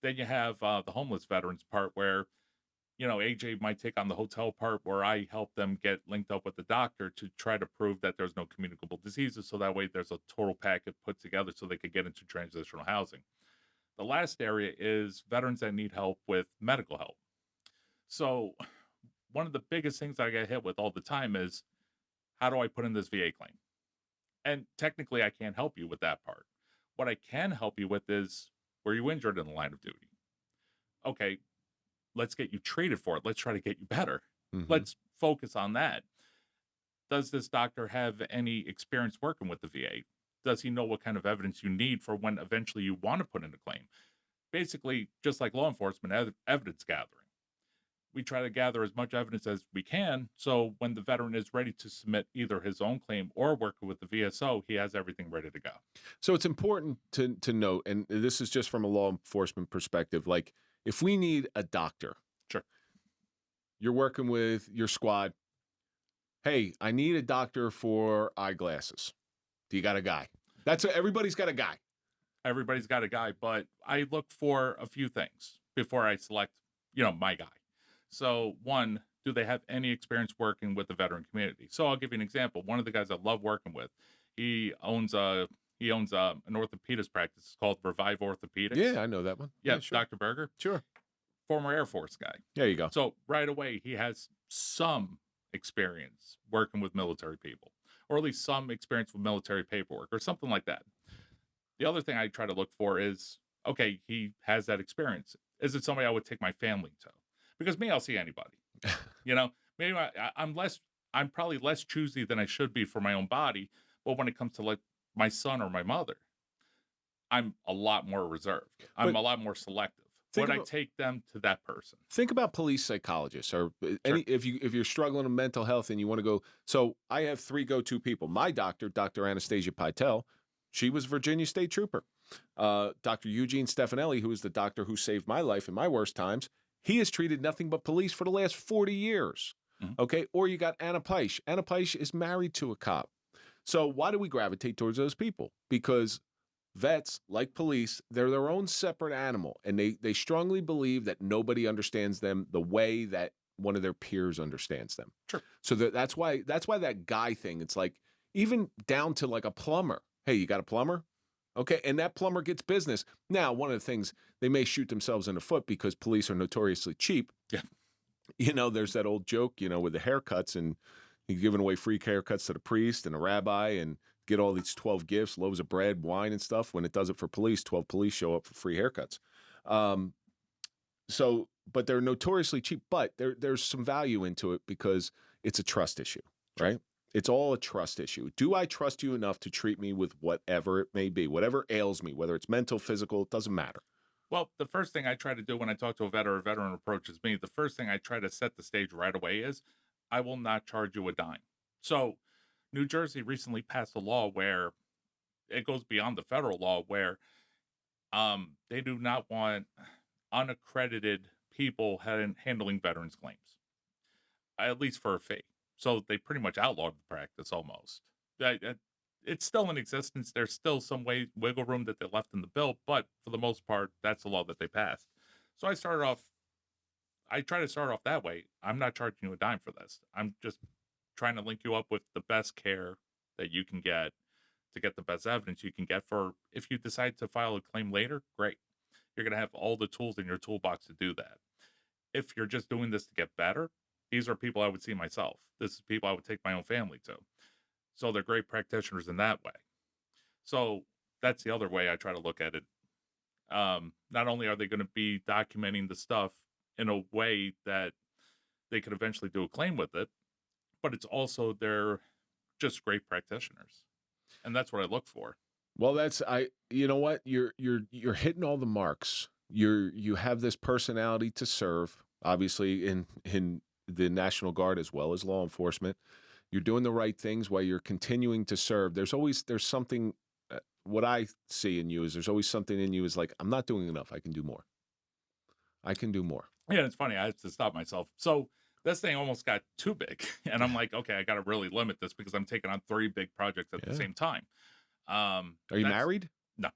Then you have the homeless veterans part where, AJ might take on the hotel part, where I help them get linked up with the doctor to try to prove that there's no communicable diseases. So that way there's a total packet put together so they could get into transitional housing. The last area is veterans that need help with medical help. So one of the biggest things I get hit with all the time is, how do I put in this VA claim? And technically I can't help you with that part. What I can help you with is, were you injured in the line of duty? Okay, let's get you treated for it. Let's try to get you better. Mm-hmm. Let's focus on that. Does this doctor have any experience working with the VA? Does he know what kind of evidence you need for when eventually you want to put in a claim? Basically, just like law enforcement, evidence gathering. We try to gather as much evidence as we can, so when the veteran is ready to submit either his own claim or working with the VSO, he has everything ready to go. So it's important to note, and this is just from a law enforcement perspective, like if we need a doctor, sure, you're working with your squad, hey, I need a doctor for eyeglasses. Do you got a guy? Everybody's got a guy. Everybody's got a guy, but I look for a few things before I select, my guy. So one, do they have any experience working with the veteran community? So I'll give you an example. One of the guys I love working with, he owns an orthopedist practice. It's called Revive Orthopedics. Yeah, I know that one. Yeah, sure. Dr. Berger. Sure. Former Air Force guy. There you go. So right away, he has some experience working with military people, or at least some experience with military paperwork or something like that. The other thing I try to look for is, okay, he has that experience. Is it somebody I would take my family to? Because me, I'll see anybody. Maybe I'm probably less choosy than I should be for my own body. But when it comes to like my son or my mother, I'm a lot more reserved. I'm a lot more selective. Would I take them to that person? Think about police psychologists, or if you're struggling with mental health and you want to go. So I have 3 go-to people. My doctor, Dr. Anastasia Pytel, she was Virginia State Trooper. Dr. Eugene Stefanelli, who is the doctor who saved my life in my worst times, he has treated nothing but police for the last 40 years. Mm-hmm. Okay. Or you got Anna Peisch. Anna Peisch is married to a cop. So why do we gravitate towards those people? Because vets, like police, they're their own separate animal. And they strongly believe that nobody understands them the way that one of their peers understands them. Sure. So that's why that guy thing, it's like, even down to like a plumber. Hey, you got a plumber? Okay, and that plumber gets business. Now, one of the things, they may shoot themselves in the foot because police are notoriously cheap. Yeah. There's that old joke, with the haircuts, and you're giving away free haircuts to the priest and the rabbi and get all these 12 gifts, loaves of bread, wine and stuff. When it does it for police, 12 police show up for free haircuts. But they're notoriously cheap, but there's some value into it because it's a trust issue, right? It's all a trust issue. Do I trust you enough to treat me with whatever it may be, whatever ails me, whether it's mental, physical, it doesn't matter. Well, the first thing I try to do when I talk to a veteran approaches me, the first thing I try to set the stage right away is, I will not charge you a dime. So New Jersey recently passed a law where it goes beyond the federal law, where they do not want unaccredited people handling veterans claims, at least for a fee. So they pretty much outlawed the practice almost. It's still in existence. There's still some wiggle room that they left in the bill, but for the most part, that's the law that they passed. So I try to start off that way. I'm not charging you a dime for this. I'm just trying to link you up with the best care that you can get to get the best evidence you can get for if you decide to file a claim later, great. You're going to have all the tools in your toolbox to do that. If you're just doing this to get better, these are people I would see myself. This is people I would take my own family to. So they're great practitioners in that way. So that's the other way I try to look at it. Not only are they going to be documenting the stuff in a way that they could eventually do a claim with it, but it's also they're just great practitioners. And that's what I look for. Well, you know what? You're hitting all the marks. You have this personality to serve, obviously in the National Guard as well as law enforcement. You're doing the right things while you're continuing to serve. There's something, what I see in you is there's always something in you is like, I'm not doing enough. I can do more. I can do more. Yeah, it's funny. I had to stop myself. So this thing almost got too big. And I'm like, okay, I got to really limit this because I'm taking on 3 big projects at the same time. Are you married? No.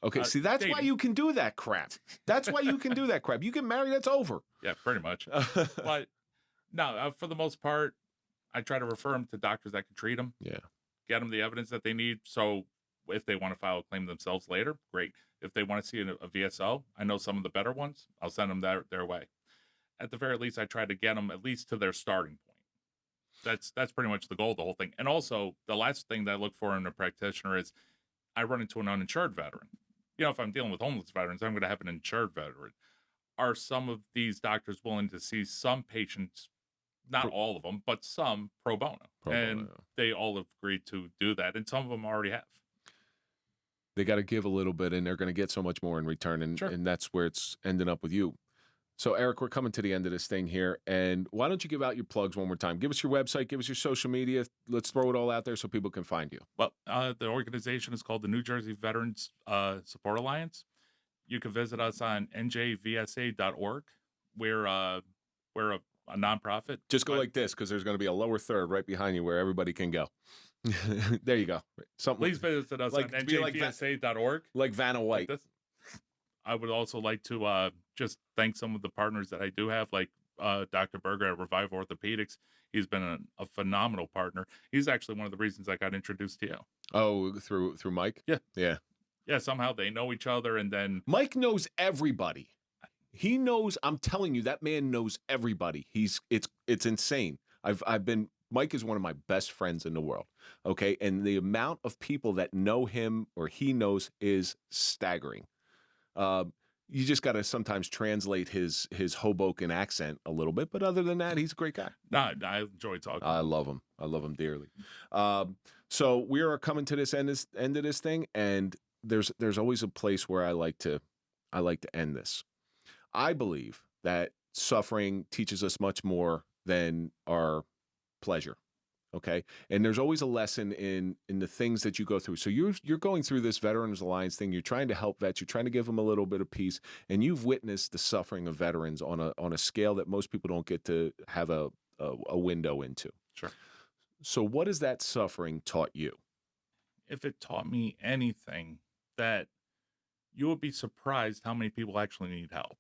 Okay, see, that's dating. why you can do that crap. That's why you can do that crap. You get married, that's over. Yeah, pretty much. But no, for the most part, I try to refer them to doctors that can treat them. Yeah. Get them the evidence that they need. So if they want to file a claim themselves later, great. If they want to see a VSO, I know some of the better ones. I'll send them their way. At the very least, I try to get them at least to their starting point. That's pretty much the goal of the whole thing. And also, the last thing that I look for in a practitioner is I run into an uninsured veteran. You know, if I'm dealing with homeless veterans, I'm going to have an insured veteran. Are some of these doctors willing to see some patients, not all of them, but some pro bono? They all have agreed to do that, and some of them already have. They got to give a little bit, and they're going to get so much more in return, and that's where it's ending up with you. So, Eric, we're coming to the end of this thing here, and why don't you give out your plugs one more time? Give us your website, give us your social media. Let's throw it all out there so people can find you. Well, the organization is called the New Jersey Veterans Support Alliance. You can visit us on njvsa.org. We're a nonprofit. Just go like this, because there's going to be a lower third right behind you where everybody can go. There you go. Please visit us on njvsa.org. Like Vanna White. Like I would also like to just thank some of the partners that I do have, like Dr. Berger at Revive Orthopedics. He's been a phenomenal partner. He's actually one of the reasons I got introduced to you. Oh, through Mike? Yeah. Somehow they know each other, and then Mike knows everybody. He knows. I'm telling you, that man knows everybody. It's insane. Mike is one of my best friends in the world. Okay, and the amount of people that know him or he knows is staggering. You just got to sometimes translate his Hoboken accent a little bit, but other than that, he's a great guy. I enjoy talking. I love him. I love him dearly. So we are coming to this end of this thing, and there's always a place where I like to end this. I believe that suffering teaches us much more than our pleasure. Okay. And there's always a lesson in the things that you go through. So you're going through this Veterans Alliance thing. You're trying to help vets. You're trying to give them a little bit of peace. And you've witnessed the suffering of veterans on a scale that most people don't get to have a window into. Sure. So what has that suffering taught you? If it taught me anything, that you would be surprised how many people actually need help.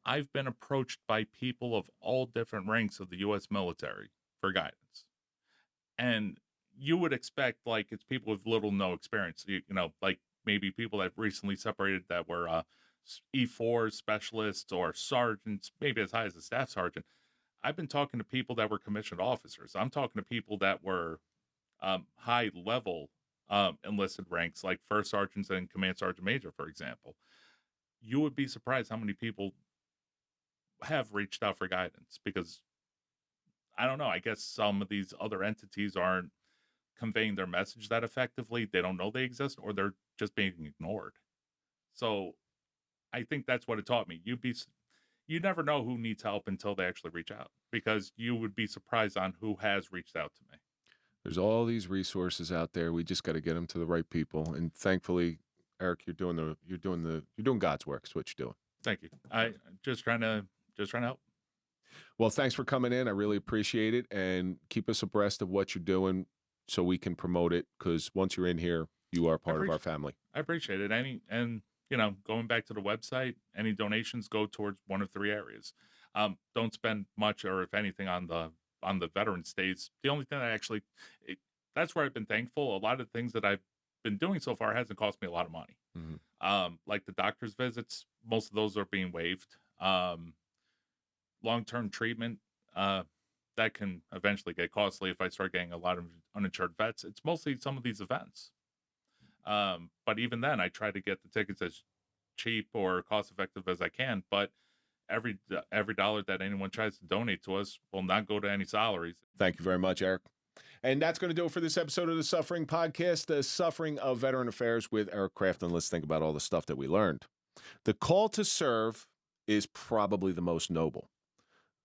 I've been approached by people of all different ranks of the U.S. military for guidance. And you would expect, like, it's people with little no experience, you know, like maybe people that recently separated that were E4 specialists or sergeants, maybe as high as a staff sergeant. I've been talking to people that were commissioned officers. I'm talking to people that were high level enlisted ranks, like first sergeants and command sergeant major, for example. You would be surprised how many people have reached out for guidance because, I don't know, I guess some of these other entities aren't conveying their message that effectively. They don't know they exist, or they're just being ignored. So I think that's what it taught me. You never know who needs help until they actually reach out, because you would be surprised on who has reached out to me. There's all these resources out there. We just got to get them to the right people. And thankfully, Eric, you're doing God's work. Is what you're doing. Thank you. I just trying to help. Well, thanks for coming in. I really appreciate it. And keep us abreast of what you're doing so we can promote it. Because once you're in here, you are part of our family. I appreciate it. Going back to the website, any donations go towards one of three areas. Don't spend much, or if anything, on the veteran stays. The only thing that's where I've been thankful. A lot of the things that I've been doing so far hasn't cost me a lot of money. Mm-hmm. Like the doctor's visits, most of those are being waived. Long-term treatment, that can eventually get costly if I start getting a lot of uninsured vets. It's mostly some of these events. But even then, I try to get the tickets as cheap or cost-effective as I can. But every dollar that anyone tries to donate to us will not go to any salaries. Thank you very much, Eric. And that's going to do it for this episode of the Suffering Podcast, the Suffering of Veteran Affairs with Eric Crafton. Let's think about all the stuff that we learned. The call to serve is probably the most noble.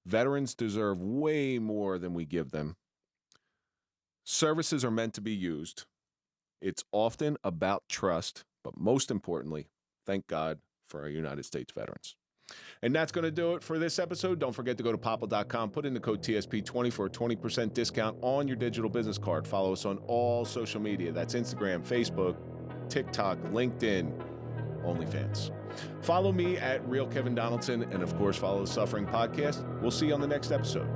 Veterans deserve way more than we give them. Services are meant to be used. It's often about trust, but most importantly, thank God for our United States veterans. And that's going to do it for this episode. Don't forget to go to popple.com, put in the code TSP20 for a 20% discount on your digital business card. Follow us on all social media. That's Instagram, Facebook, TikTok, LinkedIn, OnlyFans. Follow me at Real Kevin Donaldson, and of course, follow the Suffering Podcast. We'll see you on the next episode.